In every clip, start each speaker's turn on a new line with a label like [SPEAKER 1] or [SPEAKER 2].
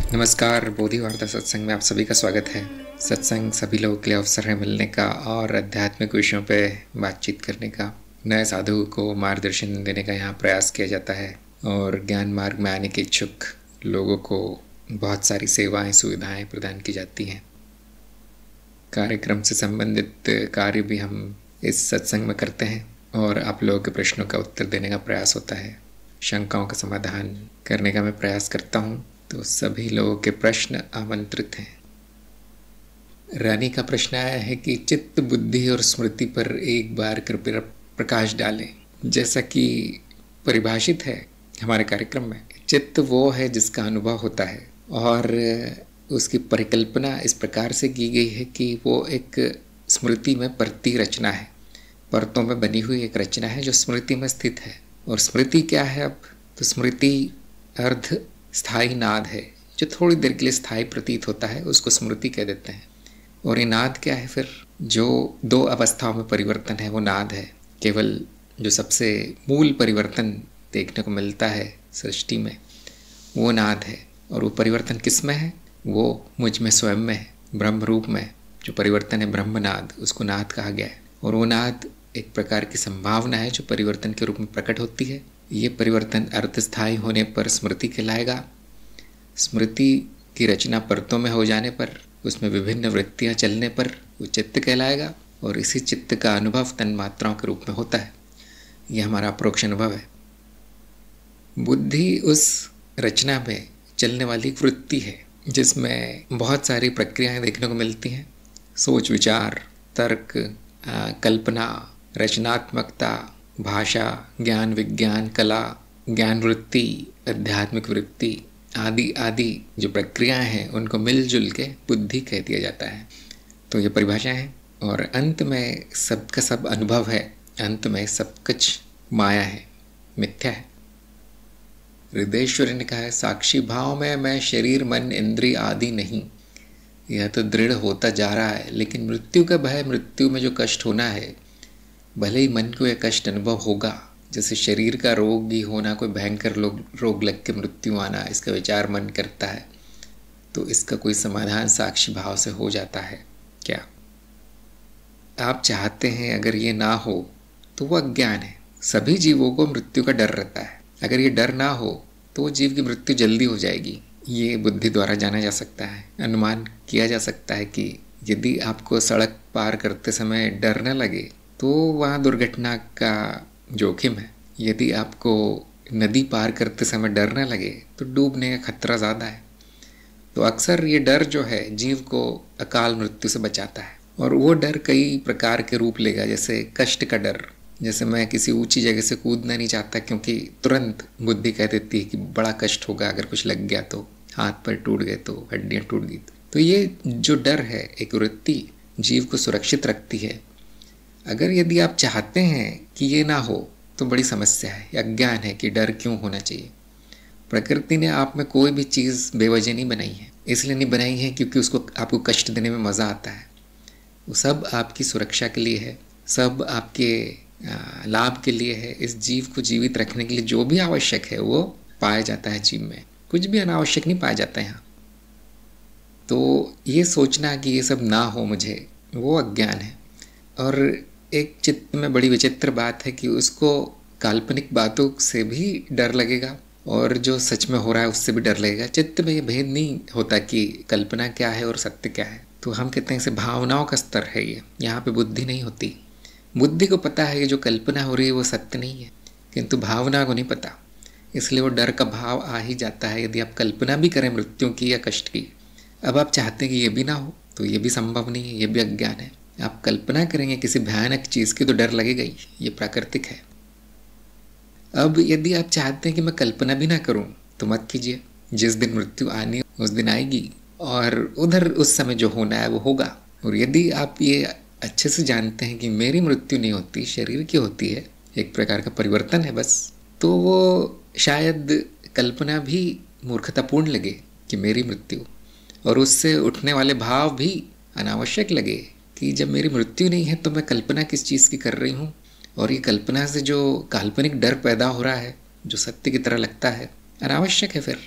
[SPEAKER 1] नमस्कार। बोधि वार्ता सत्संग में आप सभी का स्वागत है। सत्संग सभी लोगों के लिए अवसर है मिलने का और आध्यात्मिक विषयों पे बातचीत करने का, नए साधु को मार्गदर्शन देने का यहाँ प्रयास किया जाता है और ज्ञान मार्ग में आने के इच्छुक लोगों को बहुत सारी सेवाएं सुविधाएं प्रदान की जाती हैं। कार्यक्रम से संबंधित कार्य भी हम इस सत्संग में करते हैं और आप लोगों के प्रश्नों का उत्तर देने का प्रयास होता है, शंकाओं का समाधान करने का मैं प्रयास करता हूँ। तो सभी लोगों के प्रश्न आमंत्रित हैं। रानी का प्रश्न आया है कि चित्त, बुद्धि और स्मृति पर एक बार कृपया प्रकाश डालें। जैसा कि परिभाषित है हमारे कार्यक्रम में, चित्त वो है जिसका अनुभव होता है और उसकी परिकल्पना इस प्रकार से की गई है कि वो एक स्मृति में परती रचना है, परतों में बनी हुई एक रचना है जो स्मृति में स्थित है। और स्मृति क्या है? अब तो स्मृति अर्ध स्थायी नाद है जो थोड़ी देर के लिए स्थायी प्रतीत होता है, उसको स्मृति कह देते हैं। और ये नाद क्या है फिर? जो दो अवस्थाओं में परिवर्तन है वो नाद है। केवल जो सबसे मूल परिवर्तन देखने को मिलता है सृष्टि में वो नाद है। और वो परिवर्तन किस में है? वो मुझ में स्वयं में है, ब्रह्म रूप में जो परिवर्तन है, ब्रह्मनाद, उसको नाद कहा गया है। और वो नाद एक प्रकार की संभावना है जो परिवर्तन के रूप में प्रकट होती है। ये परिवर्तन अर्थस्थायी होने पर स्मृति कहलाएगा। स्मृति की रचना परतों में हो जाने पर, उसमें विभिन्न वृत्तियां चलने पर वो चित्त कहलाएगा। और इसी चित्त का अनुभव तन मात्राओं के रूप में होता है। यह हमारा अप्रोक्ष अनुभव है। बुद्धि उस रचना में चलने वाली वृत्ति है जिसमें बहुत सारी प्रक्रियाएं देखने को मिलती हैं। सोच विचार, तर्क, कल्पना, रचनात्मकता, भाषा, ज्ञान विज्ञान, कला, ज्ञान वृत्ति, आध्यात्मिक वृत्ति आदि आदि जो प्रक्रियाएं हैं उनको मिलजुल के बुद्धि कह दिया जाता है। तो ये परिभाषा है। और अंत में सब का सब अनुभव है, अंत में सब कुछ माया है, मिथ्या है। हृदयेश्वरी ने कहा है, साक्षी भाव में मैं शरीर मन इंद्रिय आदि नहीं। यह तो दृढ़ होता जा रहा है, लेकिन मृत्यु का भय, मृत्यु में जो कष्ट होना है, भले ही मन को यह कष्ट अनुभव होगा, जैसे शरीर का रोग ही होना, कोई भयंकर रोग लग के मृत्यु आना, इसका विचार मन करता है, तो इसका कोई समाधान साक्षी भाव से हो जाता है क्या? आप चाहते हैं अगर ये ना हो तो वो अज्ञान है। सभी जीवों को मृत्यु का डर रहता है। अगर ये डर ना हो तो वो जीव की मृत्यु जल्दी हो जाएगी। ये बुद्धि द्वारा जाना जा सकता है। अनुमान किया जा सकता है कि यदि आपको सड़क पार करते समय डर न लगे तो वहाँ दुर्घटना का जोखिम है। यदि आपको नदी पार करते समय डर न लगे तो डूबने का खतरा ज़्यादा है। तो अक्सर ये डर जो है जीव को अकाल मृत्यु से बचाता है। और वो डर कई प्रकार के रूप लेगा, जैसे कष्ट का डर। जैसे मैं किसी ऊंची जगह से कूदना नहीं चाहता क्योंकि तुरंत बुद्धि कह देती है कि बड़ा कष्ट होगा, अगर कुछ लग गया तो, हाथ पैर टूट गए तो, हड्डियाँ टूट गई तो ये जो डर है, एक वृत्ति जीव को सुरक्षित रखती है। अगर यदि आप चाहते हैं कि ये ना हो तो बड़ी समस्या है। अज्ञान है कि डर क्यों होना चाहिए। प्रकृति ने आप में कोई भी चीज़ बेवजह नहीं बनाई है। इसलिए नहीं बनाई है क्योंकि उसको आपको कष्ट देने में मज़ा आता है। वो सब आपकी सुरक्षा के लिए है, सब आपके लाभ के लिए है। इस जीव को जीवित रखने के लिए जो भी आवश्यक है वो पाया जाता है जीव में। कुछ भी अनावश्यक नहीं पाया जाता यहाँ। तो ये सोचना कि ये सब ना हो मुझे, वो अज्ञान है। और एक चित्त में बड़ी विचित्र बात है कि उसको काल्पनिक बातों से भी डर लगेगा और जो सच में हो रहा है उससे भी डर लगेगा। चित्त में ये भेद नहीं होता कि कल्पना क्या है और सत्य क्या है। तो हम कहते हैं इसे भावनाओं का स्तर है ये, यहाँ पे बुद्धि नहीं होती। बुद्धि को पता है कि जो कल्पना हो रही है वो सत्य नहीं है, किंतु भावना को नहीं पता, इसलिए वो डर का भाव आ ही जाता है। यदि आप कल्पना भी करें मृत्यु की या कष्ट की, अब आप चाहते हैं कि ये भी ना हो तो ये भी संभव नहीं है, ये भी अज्ञान है। आप कल्पना करेंगे किसी भयानक चीज़ की तो डर लगेगा ही, ये प्राकृतिक है। अब यदि आप चाहते हैं कि मैं कल्पना भी ना करूं तो मत कीजिए। जिस दिन मृत्यु आनी उस दिन आएगी और उधर उस समय जो होना है वो होगा। और यदि आप ये अच्छे से जानते हैं कि मेरी मृत्यु नहीं होती, शरीर की होती है, एक प्रकार का परिवर्तन है बस, तो वो शायद कल्पना भी मूर्खतापूर्ण लगे कि मेरी मृत्यु, और उससे उठने वाले भाव भी अनावश्यक लगे कि जब मेरी मृत्यु नहीं है तो मैं कल्पना किस चीज़ की कर रही हूँ। और ये कल्पना से जो काल्पनिक डर पैदा हो रहा है जो सत्य की तरह लगता है, अनावश्यक है फिर।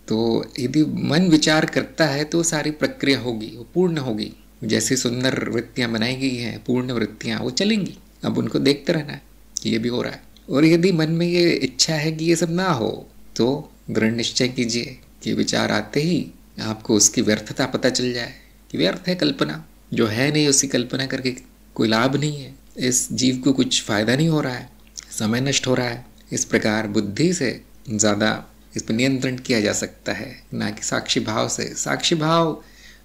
[SPEAKER 1] तो यदि मन विचार करता है तो सारी प्रक्रिया होगी, वो पूर्ण होगी। जैसे सुंदर वृत्तियाँ बनाई गई हैं, पूर्ण वृत्तियाँ, वो चलेंगी। अब उनको देखते रहना है कि ये भी हो रहा है। और यदि मन में ये इच्छा है कि ये सब ना हो, तो दृढ़ निश्चय कीजिए कि विचार आते ही आपको उसकी व्यर्थता पता चल जाए कि व्यर्थ है कल्पना, जो है नहीं उसकी कल्पना करके कोई लाभ नहीं है, इस जीव को कुछ फायदा नहीं हो रहा है, समय नष्ट हो रहा है। इस प्रकार बुद्धि से ज़्यादा इस पर नियंत्रण किया जा सकता है, ना कि साक्षी भाव से। साक्षी भाव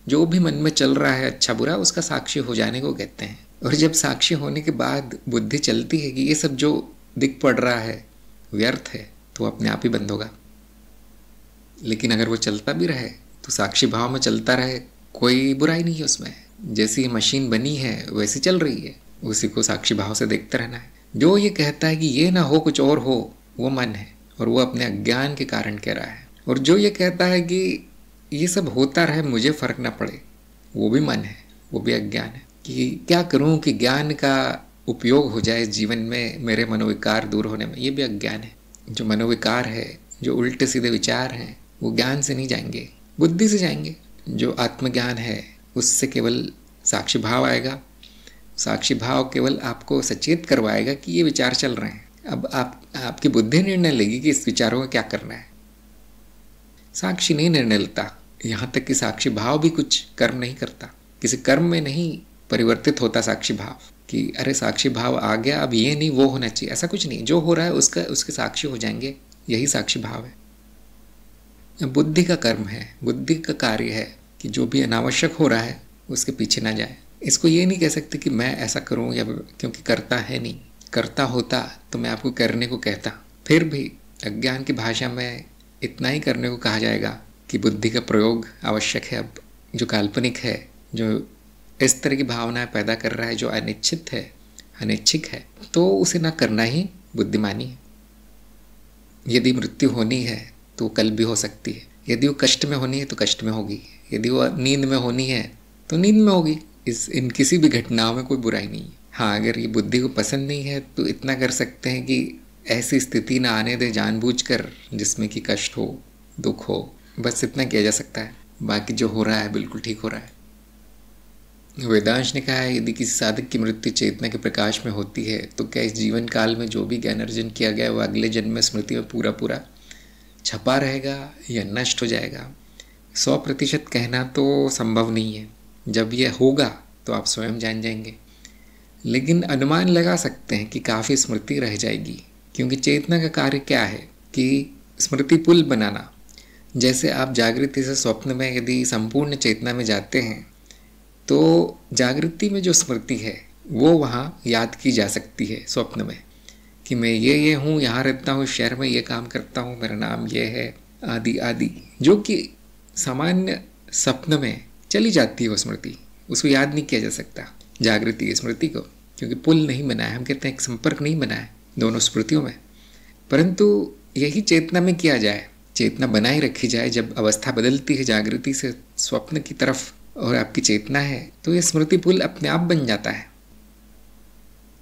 [SPEAKER 1] जो भी मन में चल रहा है अच्छा बुरा, उसका साक्षी हो जाने को कहते हैं। और जब साक्षी होने के बाद बुद्धि चलती है कि ये सब जो दिख पड़ रहा है व्यर्थ है, तो अपने आप ही बंद होगा। लेकिन अगर वो चलता भी रहे तो साक्षी भाव में चलता रहे, कोई बुराई नहीं है उसमें। जैसी मशीन बनी है वैसी चल रही है, उसी को साक्षी भाव से देखते रहना है। जो ये कहता है कि ये ना हो कुछ और हो, वो मन है और वो अपने अज्ञान के कारण कह रहा है। और जो ये कहता है कि ये सब होता रहे, मुझे फर्क ना पड़े, वो भी मन है, वो भी अज्ञान है। कि क्या करूं कि ज्ञान का उपयोग हो जाए जीवन में, मेरे मनोविकार दूर होने में, ये भी अज्ञान है। जो मनोविकार है, जो उल्टे सीधे विचार हैं, वो ज्ञान से नहीं जाएंगे, बुद्धि से जाएंगे। जो आत्मज्ञान है उससे केवल साक्षी भाव आएगा। साक्षी भाव केवल आपको सचेत करवाएगा कि ये विचार चल रहे हैं। अब आपकी बुद्धि निर्णय लेगी कि इस विचारों में क्या करना है। साक्षी नहीं निर्णय लेता, यहाँ तक कि साक्षी भाव भी कुछ कर्म नहीं करता, किसी कर्म में नहीं परिवर्तित होता साक्षी भाव कि अरे साक्षी भाव आ गया, अब ये नहीं वो होना चाहिए, ऐसा कुछ नहीं। जो हो रहा है उसके साक्षी हो जाएंगे, यही साक्षी भाव है। बुद्धि का कर्म है, बुद्धि का कार्य है कि जो भी अनावश्यक हो रहा है उसके पीछे ना जाए। इसको ये नहीं कह सकते कि मैं ऐसा करूं, या क्योंकि करता है नहीं, करता होता तो मैं आपको करने को कहता। फिर भी अज्ञान की भाषा में इतना ही करने को कहा जाएगा कि बुद्धि का प्रयोग आवश्यक है। अब जो काल्पनिक है, जो इस तरह की भावनाएं पैदा कर रहा है, जो अनिश्चित है, अनिच्छिक है, तो उसे ना करना ही बुद्धिमानी है। यदि मृत्यु होनी है तो कल भी हो सकती है, यदि वो कष्ट में होनी है तो कष्ट में होगी, यदि वो नींद में होनी है तो नींद में होगी। इन किसी भी घटनाओं में कोई बुराई नहीं है। हाँ, अगर ये बुद्धि को पसंद नहीं है तो इतना कर सकते हैं कि ऐसी स्थिति ना आने दे जानबूझकर जिसमें कि कष्ट हो, दुख हो, बस इतना किया जा सकता है। बाकी जो हो रहा है बिल्कुल ठीक हो रहा है। वेदांश ने कहा है यदि किसी साधक की मृत्यु चेतना के प्रकाश में होती है तो क्या इस जीवन काल में जो भी ज्ञान अर्जन किया गया वो अगले जन्म में स्मृति में पूरा पूरा छपा रहेगा या नष्ट हो जाएगा? 100% कहना तो संभव नहीं है। जब यह होगा तो आप स्वयं जान जाएंगे, लेकिन अनुमान लगा सकते हैं कि काफ़ी स्मृति रह जाएगी, क्योंकि चेतना का कार्य क्या है कि स्मृति पुल बनाना। जैसे आप जागृति से स्वप्न में यदि संपूर्ण चेतना में जाते हैं तो जागृति में जो स्मृति है वो वहाँ याद की जा सकती है स्वप्न में, कि मैं ये हूँ, यहाँ रहता हूँ, शहर में ये काम करता हूँ, मेरा नाम ये है, आदि आदि, जो कि सामान्य स्वप्न में चली जाती है वो स्मृति। उसको याद नहीं किया जा सकता जागृति की स्मृति को, क्योंकि पुल नहीं बना है। हम कहते हैं एक संपर्क नहीं बना है दोनों स्मृतियों में। परंतु यही चेतना में किया जाए, चेतना बनाई रखी जाए। जब अवस्था बदलती है जागृति से स्वप्न की तरफ और आपकी चेतना है तो ये स्मृति पुल अपने आप बन जाता है।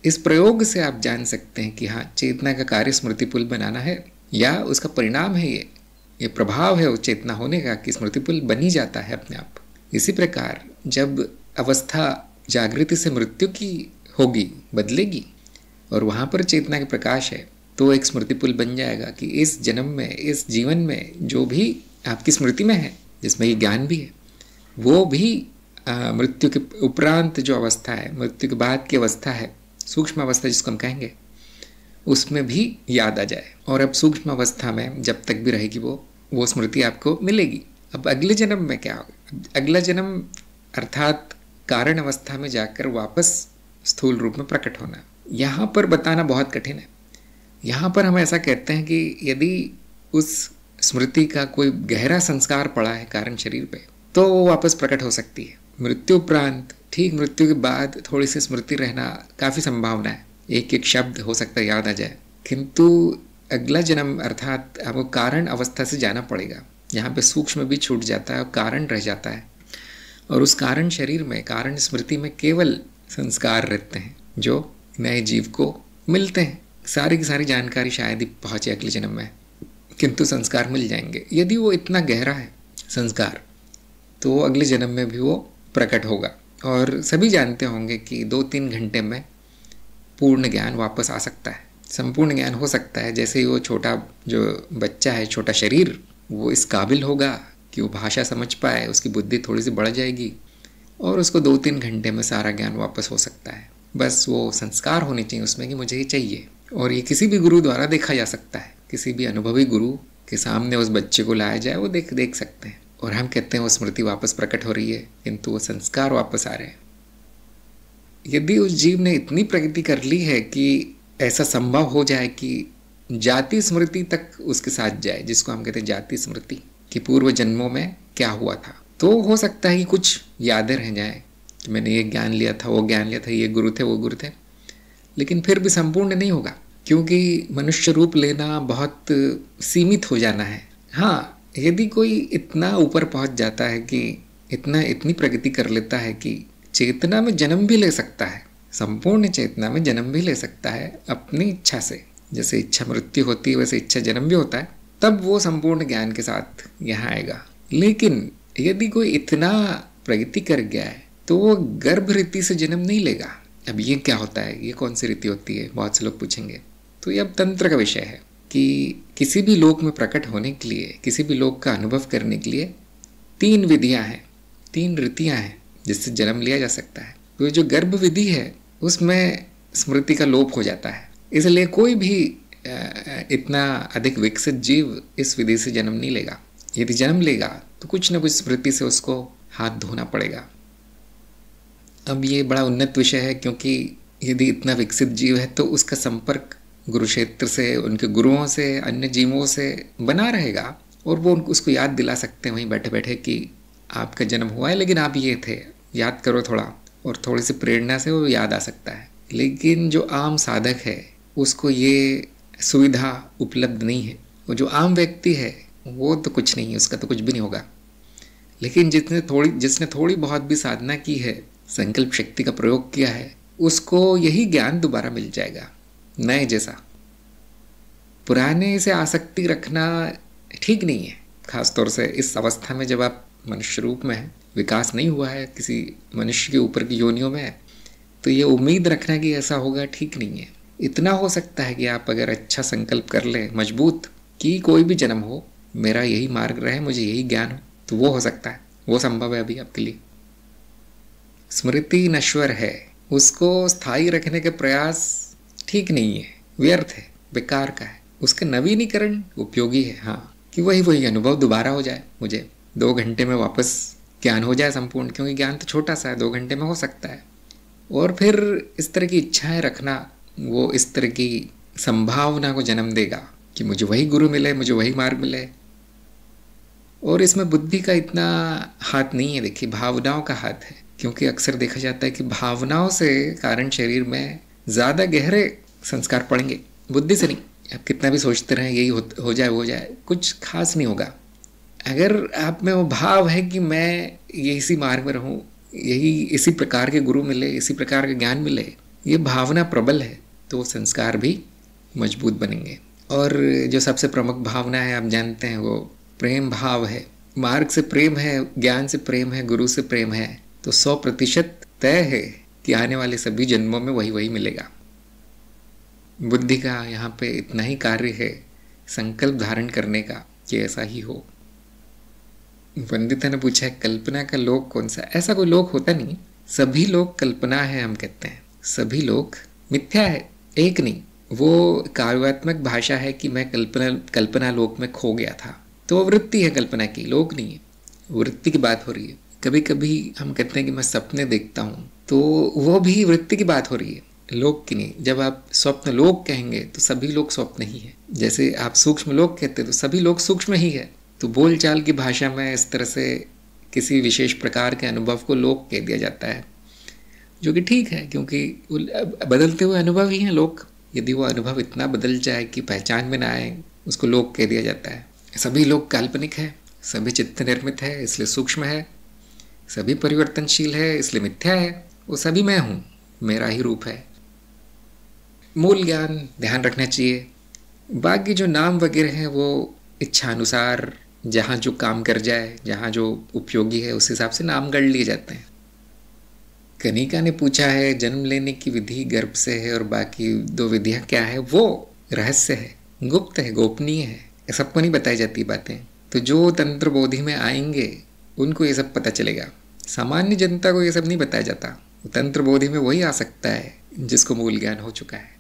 [SPEAKER 1] इस प्रयोग से आप जान सकते हैं कि हाँ, चेतना का कार्य स्मृति पुल बनाना है, या उसका परिणाम है ये प्रभाव है उस चेतना होने का कि स्मृति पुल बन ही जाता है अपने आप। इसी प्रकार जब अवस्था जागृति से मृत्यु की होगी, बदलेगी, और वहाँ पर चेतना के प्रकाश है, तो एक स्मृति पुल बन जाएगा कि इस जन्म में, इस जीवन में जो भी आपकी स्मृति में है, जिसमें ये ज्ञान भी है, वो भी मृत्यु के उपरांत जो अवस्था है, मृत्यु के बाद की अवस्था है, सूक्ष्म अवस्था जिसको हम कहेंगे, उसमें भी याद आ जाए। और अब सूक्ष्म अवस्था में जब तक भी रहेगी वो स्मृति आपको मिलेगी। अब अगले जन्म में क्या होगा? अगला जन्म अर्थात कारण अवस्था में जाकर वापस स्थूल रूप में प्रकट होना, यहाँ पर बताना बहुत कठिन है। यहाँ पर हम ऐसा कहते हैं कि यदि उस स्मृति का कोई गहरा संस्कार पड़ा है कारण शरीर पे, तो वो वापस प्रकट हो सकती है। मृत्यु उपरांत, ठीक मृत्यु के बाद थोड़ी सी स्मृति रहना काफ़ी संभावना है, एक शब्द हो सकता है याद आ जाए, किंतु अगला जन्म अर्थात आपको कारण अवस्था से जाना पड़ेगा। यहाँ पे सूक्ष्म भी छूट जाता है और कारण रह जाता है, और उस कारण शरीर में, कारण स्मृति में केवल संस्कार रहते हैं जो नए जीव को मिलते हैं। सारी की सारी जानकारी शायद ही पहुँचे अगले जन्म में, किंतु संस्कार मिल जाएंगे। यदि वो इतना गहरा है संस्कार, तो अगले जन्म में भी वो प्रकट होगा। और सभी जानते होंगे कि 2-3 घंटे में पूर्ण ज्ञान वापस आ सकता है, संपूर्ण ज्ञान हो सकता है। जैसे ही वो छोटा जो बच्चा है, छोटा शरीर, वो इस काबिल होगा कि वो भाषा समझ पाए, उसकी बुद्धि थोड़ी सी बढ़ जाएगी और उसको 2-3 घंटे में सारा ज्ञान वापस हो सकता है। बस वो संस्कार होने चाहिए उसमें कि मुझे ये चाहिए। और ये किसी भी गुरु द्वारा देखा जा सकता है, किसी भी अनुभवी गुरु के सामने उस बच्चे को लाया जाए, वो देख सकते हैं। और हम कहते हैं वो स्मृति वापस प्रकट हो रही है, किंतु वो संस्कार वापस आ रहे हैं। यदि उस जीव ने इतनी प्रगति कर ली है कि ऐसा संभव हो जाए कि जाति स्मृति तक उसके साथ जाए, जिसको हम कहते हैं जाति स्मृति, कि पूर्व जन्मों में क्या हुआ था, तो हो सकता है कि कुछ यादें रह जाए कि मैंने ये ज्ञान लिया था, वो ज्ञान लिया था, ये गुरु थे, वो गुरु थे। लेकिन फिर भी संपूर्ण नहीं होगा, क्योंकि मनुष्य रूप लेना बहुत सीमित हो जाना है। हाँ, यदि कोई इतना ऊपर पहुंच जाता है कि इतनी प्रगति कर लेता है कि चेतना में जन्म भी ले सकता है, संपूर्ण चेतना में जन्म भी ले सकता है अपनी इच्छा से, जैसे इच्छा मृत्यु होती है वैसे इच्छा जन्म भी होता है, तब वो संपूर्ण ज्ञान के साथ यहाँ आएगा। लेकिन यदि कोई इतना प्रगति कर गया है तो वो गर्भ रीति से जन्म नहीं लेगा। अब ये क्या होता है, ये कौन सी रीति होती है, बहुत से लोग पूछेंगे। तो ये अब तंत्र का विषय है कि किसी भी लोक में प्रकट होने के लिए, किसी भी लोक का अनुभव करने के लिए 3 विधियां हैं, 3 रीतियां हैं जिससे जन्म लिया जा सकता है। तो जो गर्भ विधि है उसमें स्मृति का लोप हो जाता है, इसलिए कोई भी इतना अधिक विकसित जीव इस विधि से जन्म नहीं लेगा। यदि जन्म लेगा तो कुछ न कुछ स्मृति से उसको हाथ धोना पड़ेगा। अब ये बड़ा उन्नत विषय है, क्योंकि यदि इतना विकसित जीव है तो उसका संपर्क गुरु क्षेत्र से, उनके गुरुओं से, अन्य जीवों से बना रहेगा, और वो उसको याद दिला सकते हैं वहीं बैठे बैठे कि आपका जन्म हुआ है, लेकिन आप ये थे, याद करो थोड़ा, और थोड़ी सी प्रेरणा से वो याद आ सकता है। लेकिन जो आम साधक है उसको ये सुविधा उपलब्ध नहीं है। वो जो आम व्यक्ति है वो तो कुछ नहीं है, उसका तो कुछ भी नहीं होगा। लेकिन जिसने थोड़ी बहुत भी साधना की है, संकल्प शक्ति का प्रयोग किया है, उसको यही ज्ञान दोबारा मिल जाएगा नए जैसा। पुराने से आसक्ति रखना ठीक नहीं है, खासतौर से इस अवस्था में जब आप मनुष्य रूप में है, विकास नहीं हुआ है किसी मनुष्य के ऊपर की योनियों में, तो ये उम्मीद रखना कि ऐसा होगा ठीक नहीं है। इतना हो सकता है कि आप अगर अच्छा संकल्प कर ले मजबूत कि कोई भी जन्म हो मेरा यही मार्ग रहे, मुझे यही ज्ञान हो, तो वो हो सकता है, वो संभव है अभी आपके लिए। स्मृति नश्वर है, उसको स्थायी रखने के प्रयास ठीक नहीं है, व्यर्थ है, बेकार का है। उसका नवीनीकरण उपयोगी है, हाँ, कि वही अनुभव दोबारा हो जाए, मुझे 2 घंटे में वापस ज्ञान हो जाए संपूर्ण, क्योंकि ज्ञान तो छोटा सा है, 2 घंटे में हो सकता है। और फिर इस तरह की इच्छाएं रखना, वो इस तरह की संभावना को जन्म देगा कि मुझे वही गुरु मिले, मुझे वही मार्ग मिले। और इसमें बुद्धि का इतना हाथ नहीं है, देखिए भावनाओं का हाथ है, क्योंकि अक्सर देखा जाता है कि भावनाओं से कारण शरीर में ज़्यादा गहरे संस्कार पड़ेंगे, बुद्धि से नहीं। आप कितना भी सोचते रहें यही हो जाए, कुछ खास नहीं होगा। अगर आप में वो भाव है कि मैं ये इसी मार्ग में रहूं, यही इसी प्रकार के गुरु मिले, इसी प्रकार के ज्ञान मिले, ये भावना प्रबल है, तो संस्कार भी मजबूत बनेंगे। और जो सबसे प्रमुख भावना है आप जानते हैं, वो प्रेम भाव है। मार्ग से प्रेम है, ज्ञान से प्रेम है, गुरु से प्रेम है, तो 100% तय है कि आने वाले सभी जन्मों में वही मिलेगा। बुद्धि का यहाँ पे इतना ही कार्य है संकल्प धारण करने का कि ऐसा ही हो। वंदिता ने पूछा है कल्पना का लोक कौन सा? ऐसा कोई लोक होता नहीं, सभी लोग कल्पना है, हम कहते हैं सभी लोग मिथ्या है, एक नहीं। वो काव्यात्मक भाषा है कि मैं कल्पना लोक में खो गया था, तो वो वृत्ति है कल्पना की, लोक नहीं है, वृत्ति की बात हो रही है। कभी कभी हम कहते हैं कि मैं सपने देखता हूँ, तो वो भी वृत्ति की बात हो रही है, लोक की नहीं। जब आप स्वप्न लोक कहेंगे तो सभी लोग स्वप्न ही है, जैसे आप सूक्ष्म लोक कहते हैं तो सभी लोग सूक्ष्म ही है। तो बोलचाल की भाषा में इस तरह से किसी विशेष प्रकार के अनुभव को लोक कह दिया जाता है, जो कि ठीक है, क्योंकि बदलते हुए अनुभव ही हैं लोक। यदि वो अनुभव इतना बदल जाए कि पहचान में ना आए, उसको लोक कह दिया जाता है। सभी लोग काल्पनिक है, सभी चित्त निर्मित है इसलिए सूक्ष्म है, सभी परिवर्तनशील है इसलिए मिथ्या है, वो सभी मैं हूँ, मेरा ही रूप है। मूल ज्ञान ध्यान रखना चाहिए। बाकी जो नाम वगैरह हैं वो इच्छानुसार जहाँ जो काम कर जाए, जहाँ जो उपयोगी है उस हिसाब से नाम गढ़ लिए जाते हैं। कनिका ने पूछा है जन्म लेने की विधि गर्भ से है और बाकी 2 विधियाँ क्या है, वो रहस्य है, गुप्त है, गोपनीय है, सबको नहीं बताई जाती बातें। तो जो तंत्र बोधि में आएंगे उनको ये सब पता चलेगा, सामान्य जनता को ये सब नहीं बताया जाता। तंत्र बोधि में वही आ सकता है जिसको मूल ज्ञान हो चुका है।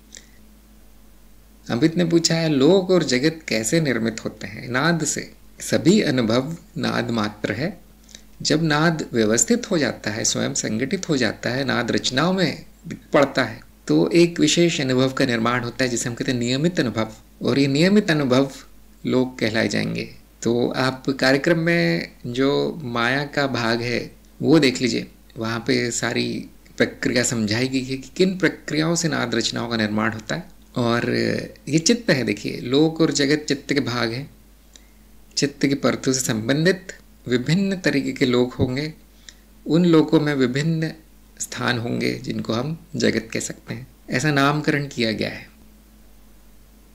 [SPEAKER 1] अमित ने पूछा है लोक और जगत कैसे निर्मित होते हैं? नाद से। सभी अनुभव नाद मात्र है। जब नाद व्यवस्थित हो जाता है, स्वयं संगठित हो जाता है, नाद रचनाओं में पड़ता है, तो एक विशेष अनुभव का निर्माण होता है जिसे हम कहते हैं नियमित अनुभव। और ये नियमित अनुभव लोक कहलाए जाएंगे। तो आप कार्यक्रम में जो माया का भाग है वो देख लीजिए, वहाँ पे सारी प्रक्रिया समझाई गई है कि किन प्रक्रियाओं से नाद रचनाओं का निर्माण होता है। और ये चित्त है, देखिए लोक और जगत चित्त के भाग हैं। चित्त की परतों से संबंधित विभिन्न तरीके के लोक होंगे, उन लोकों में विभिन्न स्थान होंगे जिनको हम जगत कह सकते हैं। ऐसा नामकरण किया गया है।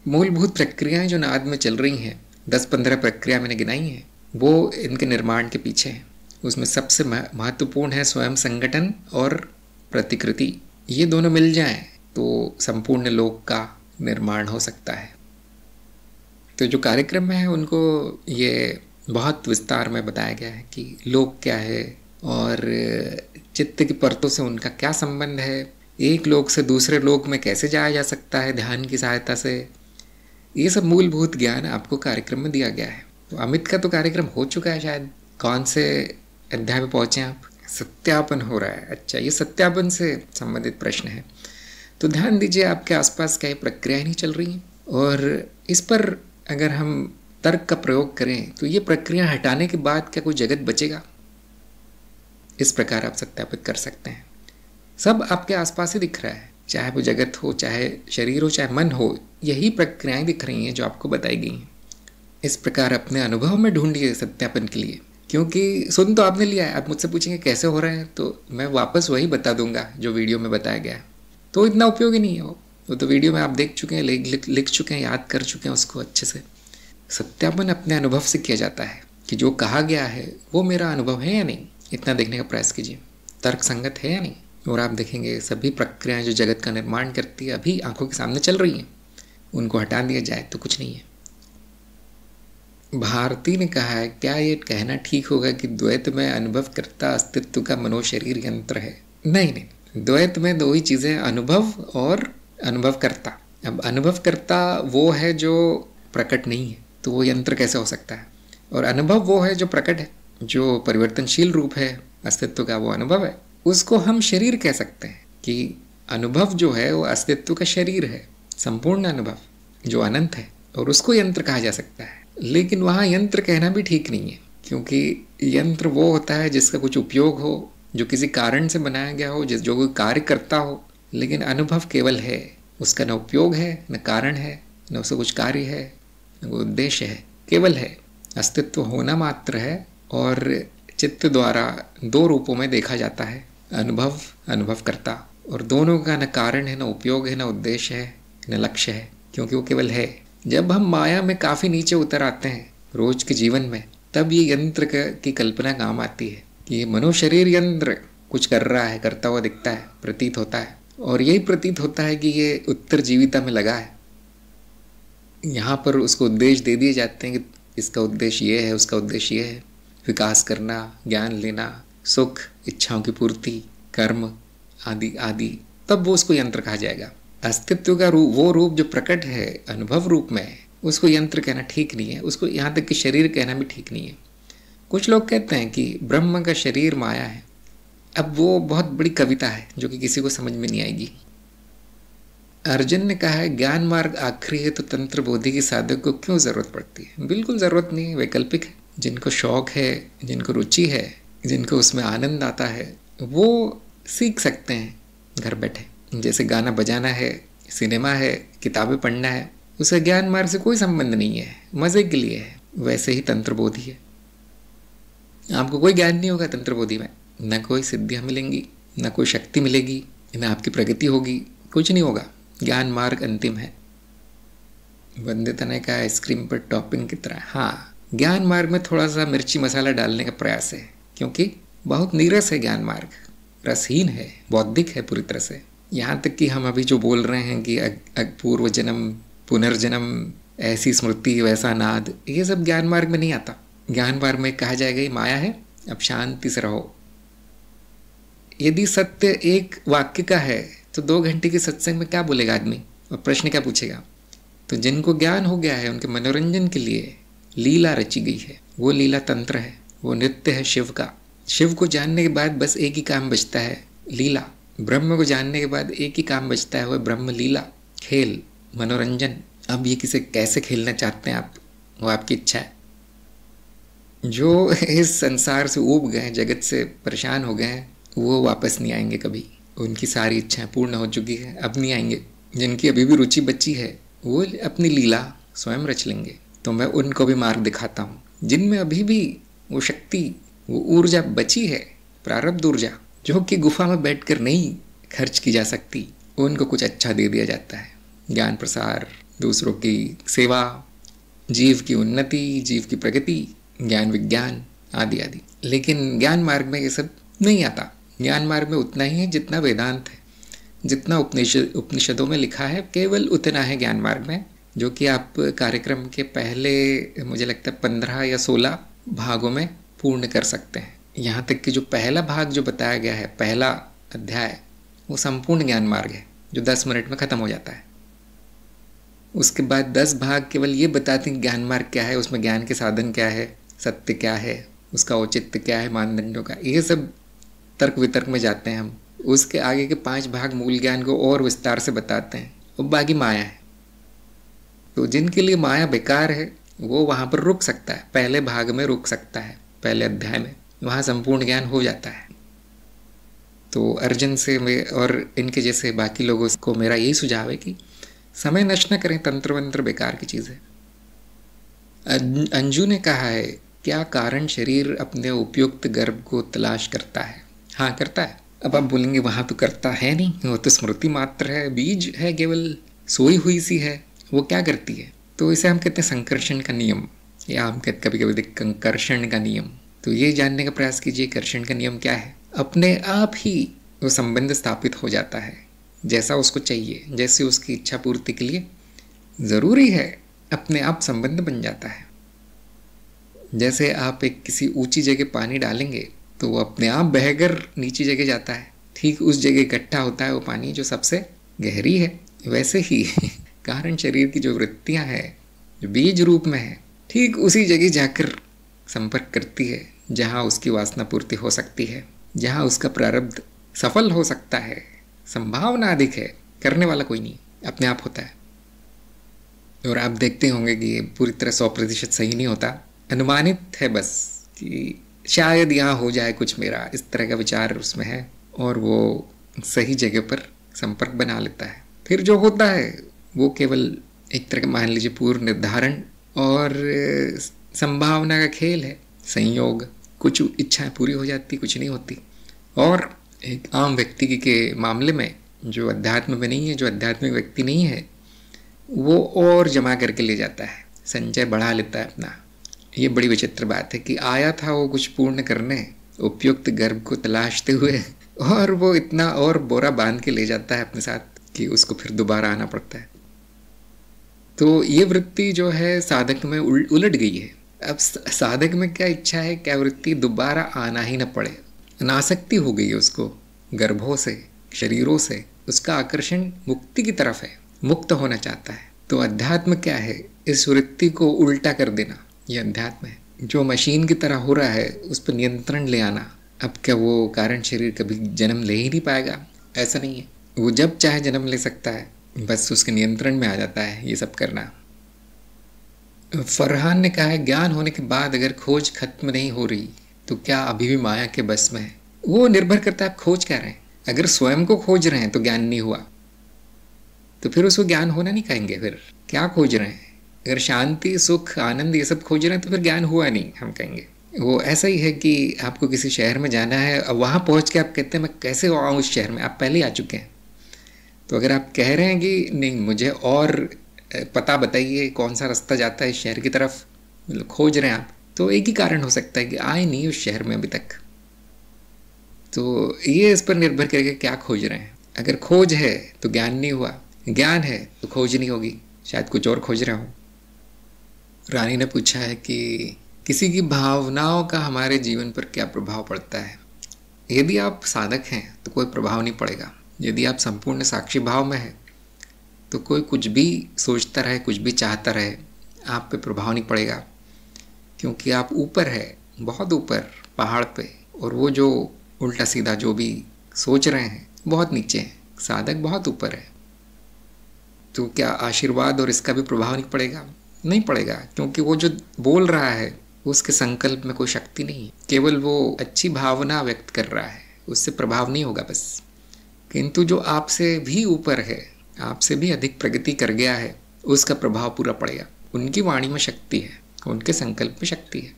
[SPEAKER 1] मूलभूत प्रक्रियाएं जो नाद में चल रही हैं, 10-15 प्रक्रिया मैंने गिनाई हैं, वो इनके निर्माण के पीछे हैं। उसमें सबसे महत्वपूर्ण है स्वयं संगठन और प्रतिकृति। ये दोनों मिल जाएं तो संपूर्ण लोक का निर्माण हो सकता है। तो जो कार्यक्रम में है उनको ये बहुत विस्तार में बताया गया है कि लोक क्या है और चित्त की परतों से उनका क्या संबंध है, एक लोक से दूसरे लोक में कैसे जाया जा सकता है ध्यान की सहायता से। ये सब मूलभूत ज्ञान आपको कार्यक्रम में दिया गया है। तो अमित का तो कार्यक्रम हो चुका है शायद। कौन से अध्याय में पहुँचे आप? सत्यापन हो रहा है। अच्छा, ये सत्यापन से संबंधित प्रश्न है। तो ध्यान दीजिए आपके आसपास क्या प्रक्रियाएं नहीं चल रही हैं, और इस पर अगर हम तर्क का प्रयोग करें तो ये प्रक्रिया हटाने के बाद क्या कोई जगत बचेगा? इस प्रकार आप सत्यापित कर सकते हैं। सब आपके आसपास ही दिख रहा है, चाहे वो जगत हो, चाहे शरीर हो, चाहे मन हो, यही प्रक्रियाएं दिख रही हैं जो आपको बताई गई हैं। इस प्रकार अपने अनुभव में ढूंढिए सत्यापन के लिए, क्योंकि सुन तो आपने लिया है। आप मुझसे पूछेंगे कैसे हो रहे हैं, तो मैं वापस वही बता दूंगा जो वीडियो में बताया गया है। तो इतना उपयोगी नहीं है वो तो वीडियो में आप देख चुके हैं, लिख चुके हैं, याद कर चुके हैं उसको अच्छे से। सत्यापन अपने अनुभव से किया जाता है कि जो कहा गया है वो मेरा अनुभव है या नहीं, इतना देखने का प्रयास कीजिए, तर्क संगत है या नहीं। और आप देखेंगे सभी प्रक्रियाएं जो जगत का निर्माण करती है अभी आंखों के सामने चल रही हैं, उनको हटा दिया जाए तो कुछ नहीं है। भारती ने कहा है क्या ये कहना ठीक होगा कि द्वैत में अनुभव करता अस्तित्व का मनोशरीर यंत्र है? नहीं, द्वैत में 2 ही चीज़ें, अनुभव और अनुभवकर्ता। अब अनुभवकर्ता वो है जो प्रकट नहीं है, तो वो यंत्र कैसे हो सकता है? और अनुभव वो है जो प्रकट है, जो परिवर्तनशील रूप है अस्तित्व का, वो अनुभव है। उसको हम शरीर कह सकते हैं कि अनुभव जो है वो अस्तित्व का शरीर है, संपूर्ण अनुभव जो अनंत है, और उसको यंत्र कहा जा सकता है। लेकिन वहाँ यंत्र कहना भी ठीक नहीं है, क्योंकि यंत्र वो होता है जिसका कुछ उपयोग हो, जो किसी कारण से बनाया गया हो, जो कोई कार्य करता हो। लेकिन अनुभव केवल है, उसका न उपयोग है, न कारण है, न उसका कुछ कार्य है, न कोई उद्देश्य है, केवल है, अस्तित्व होना मात्र है। और चित्त द्वारा 2 रूपों में देखा जाता है, अनुभव, अनुभवकर्ता, और दोनों का न कारण है, न उपयोग है, न उद्देश्य है, न लक्ष्य है, क्योंकि वो केवल है। जब हम माया में काफ़ी नीचे उतर आते हैं रोज के जीवन में, तब ये यंत्र की कल्पना काम आती है कि ये मनोशरीर यंत्र कुछ कर रहा है, करता हुआ दिखता है, प्रतीत होता है, और यही प्रतीत होता है कि ये उत्तर जीविता में लगा है। यहाँ पर उसको उद्देश्य दे दिए जाते हैं कि इसका उद्देश्य ये है, उसका उद्देश्य ये है, विकास करना, ज्ञान लेना, सुख, इच्छाओं की पूर्ति, कर्म आदि आदि, तब वो उसको यंत्र कहा जाएगा। अस्तित्व का रूप, वो रूप जो प्रकट है अनुभव रूप में, उसको यंत्र कहना ठीक नहीं है, उसको यहाँ तक कि शरीर कहना भी ठीक नहीं है। कुछ लोग कहते हैं कि ब्रह्म का शरीर माया है। अब वो बहुत बड़ी कविता है जो कि किसी को समझ में नहीं आएगी। अर्जुन ने कहा है ज्ञान मार्ग आखिरी है तो तंत्र बोधि की साधक को क्यों ज़रूरत पड़ती है? बिल्कुल ज़रूरत नहीं है, वैकल्पिक है। जिनको शौक है, जिनको रुचि है, जिनको उसमें आनंद आता है, वो सीख सकते हैं घर बैठे। जैसे गाना बजाना है, सिनेमा है, किताबें पढ़ना है, उसे ज्ञान मार्ग से कोई संबंध नहीं है, मज़े के लिए है। वैसे ही तंत्र बोधि है, आपको कोई ज्ञान नहीं होगा तंत्र बोधि में, न कोई सिद्धियाँ मिलेंगी, न कोई शक्ति मिलेगी, न आपकी प्रगति होगी, कुछ नहीं होगा। ज्ञान मार्ग अंतिम है। वंदिता ने कहा आइसक्रीम पर टॉपिंग की तरह। हाँ, ज्ञान मार्ग में थोड़ा सा मिर्ची मसाला डालने का प्रयास है, क्योंकि बहुत नीरस है ज्ञान मार्ग, रसहीन है, बौद्धिक है पूरी तरह से। यहाँ तक कि हम अभी जो बोल रहे हैं कि पूर्व जन्म, पुनर्जन्म, ऐसी स्मृति, वैसा नाद, ये सब ज्ञान मार्ग में नहीं आता। ज्ञान मार्ग में कहा जाएगा ये माया है, अब शांति से रहो। यदि सत्य एक वाक्य का है तो 2 घंटे के सत्संग में क्या बोलेगा आदमी, और प्रश्न क्या पूछेगा? तो जिनको ज्ञान हो गया है उनके मनोरंजन के लिए लीला रची गई है। वो लीला तंत्र है, वो नृत्य है शिव का। शिव को जानने के बाद बस एक ही काम बचता है, लीला। ब्रह्म को जानने के बाद एक ही काम बचता है, वह ब्रह्म लीला, खेल, मनोरंजन। अब ये किसे कैसे खेलना चाहते हैं आप, वो आपकी इच्छा है। जो इस संसार से ऊब गए, जगत से परेशान हो गए हैं, वो वापस नहीं आएंगे कभी। उनकी सारी इच्छाएं पूर्ण हो चुकी है, अब नहीं आएंगे। जिनकी अभी भी रुचि बची है वो अपनी लीला स्वयं रच लेंगे। तो मैं उनको भी मार्ग दिखाता हूँ। जिनमें अभी भी वो शक्ति, वो ऊर्जा बची है, प्रारब्ध ऊर्जा, जो कि गुफा में बैठकर नहीं खर्च की जा सकती, उनको कुछ अच्छा दे दिया जाता है। ज्ञान प्रसार, दूसरों की सेवा, जीव की उन्नति, जीव की प्रगति, ज्ञान विज्ञान आदि आदि। लेकिन ज्ञान मार्ग में ये सब नहीं आता। ज्ञान मार्ग में उतना ही है जितना वेदांत है, जितना उपनिषदों में लिखा है, केवल उतना है ज्ञान मार्ग में, जो कि आप कार्यक्रम के पहले मुझे लगता है 15 या 16 भागों में पूर्ण कर सकते हैं। यहाँ तक कि जो पहला भाग जो बताया गया है, पहला अध्याय, वो संपूर्ण ज्ञान मार्ग है, जो 10 मिनट में ख़त्म हो जाता है। उसके बाद 10 भाग केवल ये बताते हैं ज्ञान मार्ग क्या है, उसमें ज्ञान के साधन क्या है, सत्य क्या है, उसका औचित्य क्या है, मानदंडों का, ये सब तर्क वितर्क में जाते हैं हम। उसके आगे के 5 भाग मूल ज्ञान को और विस्तार से बताते हैं, और बाकी माया है। तो जिनके लिए माया बेकार है वो वहाँ पर रुक सकता है, पहले भाग में रुक सकता है, पहले अध्याय में, वहाँ संपूर्ण ज्ञान हो जाता है। तो अर्जुन से और इनके जैसे बाकी लोगों को मेरा यही सुझाव है कि समय नष्ट न करें, तंत्र वंत्र बेकार की चीज़ है। अंजू ने कहा है, क्या कारण शरीर अपने उपयुक्त गर्भ को तलाश करता है? हाँ, करता है। अब आप बोलेंगे वहाँ तो करता है नहीं, वो तो स्मृति मात्र है, बीज है, केवल सोई हुई सी है, वो क्या करती है? तो इसे हम कहते हैं संकर्षण का नियम, या हम कहते कभी कभी कंकर्षण का नियम। तो ये जानने का प्रयास कीजिए कर्षण का नियम क्या है। अपने आप ही वो संबंध स्थापित हो जाता है, जैसा उसको चाहिए, जैसे उसकी इच्छा पूर्ति के लिए ज़रूरी है, अपने आप संबंध बन जाता है। जैसे आप एक किसी ऊंची जगह पानी डालेंगे तो वो अपने आप बहकर नीची जगह जाता है, ठीक उस जगह इकट्ठा होता है वो पानी जो सबसे गहरी है। वैसे ही कारण शरीर की जो वृत्तियां हैं, जो बीज रूप में है, ठीक उसी जगह जाकर संपर्क करती है जहाँ उसकी वासना पूर्ति हो सकती है, जहाँ उसका प्रारब्ध सफल हो सकता है। संभावना अधिक है, करने वाला कोई नहीं, अपने आप होता है। और आप देखते होंगे कि ये पूरी तरह 100% सही नहीं होता, अनुमानित है बस कि शायद यहाँ हो जाए कुछ मेरा, इस तरह का विचार उसमें है, और वो सही जगह पर संपर्क बना लेता है। फिर जो होता है वो केवल एक तरह का मान लीजिए पूर्व निर्धारण और संभावना का खेल है, संयोग। कुछ इच्छाएं पूरी हो जाती, कुछ नहीं होती। और एक आम व्यक्ति के मामले में जो अध्यात्म में नहीं है, जो आध्यात्मिक व्यक्ति नहीं है, वो और जमा करके ले जाता है, संचय बढ़ा लेता है अपना। ये बड़ी विचित्र बात है कि आया था वो कुछ पूर्ण करने, उपयुक्त गर्भ को तलाशते हुए, और वो इतना और बोरा बांध के ले जाता है अपने साथ कि उसको फिर दोबारा आना पड़ता है। तो ये वृत्ति जो है साधक में उलट गई है। अब साधक में क्या इच्छा है, क्या वृत्ति, दोबारा आना ही न पड़े। अनासक्ति हो गई है उसको गर्भों से, शरीरों से। उसका आकर्षण मुक्ति की तरफ है, मुक्त होना चाहता है। तो अध्यात्म क्या है? इस वृत्ति को उल्टा कर देना, ये अध्यात्म है। जो मशीन की तरह हो रहा है उस पर नियंत्रण ले आना। अब क्या वो कारण शरीर कभी जन्म ले ही नहीं पाएगा? ऐसा नहीं है, वो जब चाहे जन्म ले सकता है, बस उसके नियंत्रण में आ जाता है ये सब करना। फरहान ने कहा है, ज्ञान होने के बाद अगर खोज खत्म नहीं हो रही तो क्या अभी भी माया के बस में है? वो निर्भर करता है आप खोज क्या रहे हैं। अगर स्वयं को खोज रहे हैं तो ज्ञान नहीं हुआ, तो फिर उसको ज्ञान होना नहीं कहेंगे। फिर क्या खोज रहे हैं? अगर शांति, सुख, आनंद ये सब खोज रहे हैं तो फिर ज्ञान हुआ नहीं, हम कहेंगे। वो ऐसा ही है कि आपको किसी शहर में जाना है, अब वहाँ पहुँच के आप कहते हैं मैं कैसे आऊँ उस शहर में, आप पहले ही आ चुके हैं। तो अगर आप कह रहे हैं कि नहीं मुझे और पता बताइए कौन सा रास्ता जाता है इस शहर की तरफ, मतलब खोज रहे हैं आप, तो एक ही कारण हो सकता है कि आए नहीं उस शहर में अभी तक। तो ये इस पर निर्भर करेगा क्या खोज रहे हैं। अगर खोज है तो ज्ञान नहीं हुआ, ज्ञान है तो खोज नहीं होगी, शायद कुछ और खोज रहा हूँ। रानी ने पूछा है कि किसी की भावनाओं का हमारे जीवन पर क्या प्रभाव पड़ता है। यदि आप साधक हैं तो कोई प्रभाव नहीं पड़ेगा। यदि आप संपूर्ण साक्षी भाव में हैं तो कोई कुछ भी सोचता रहे, कुछ भी चाहता रहे, आप पे प्रभाव नहीं पड़ेगा, क्योंकि आप ऊपर है, बहुत ऊपर पहाड़ पे, और वो जो उल्टा सीधा जो भी सोच रहे हैं बहुत नीचे हैं, साधक बहुत ऊपर है। तो क्या आशीर्वाद और इसका भी प्रभाव नहीं पड़ेगा? नहीं पड़ेगा, क्योंकि वो जो बोल रहा है उसके संकल्प में कोई शक्ति नहीं है, केवल वो अच्छी भावना व्यक्त कर रहा है, उससे प्रभाव नहीं होगा बस। किंतु जो आपसे भी ऊपर है, आपसे भी अधिक प्रगति कर गया है, उसका प्रभाव पूरा पड़ेगा। उनकी वाणी में शक्ति है, उनके संकल्प में शक्ति है।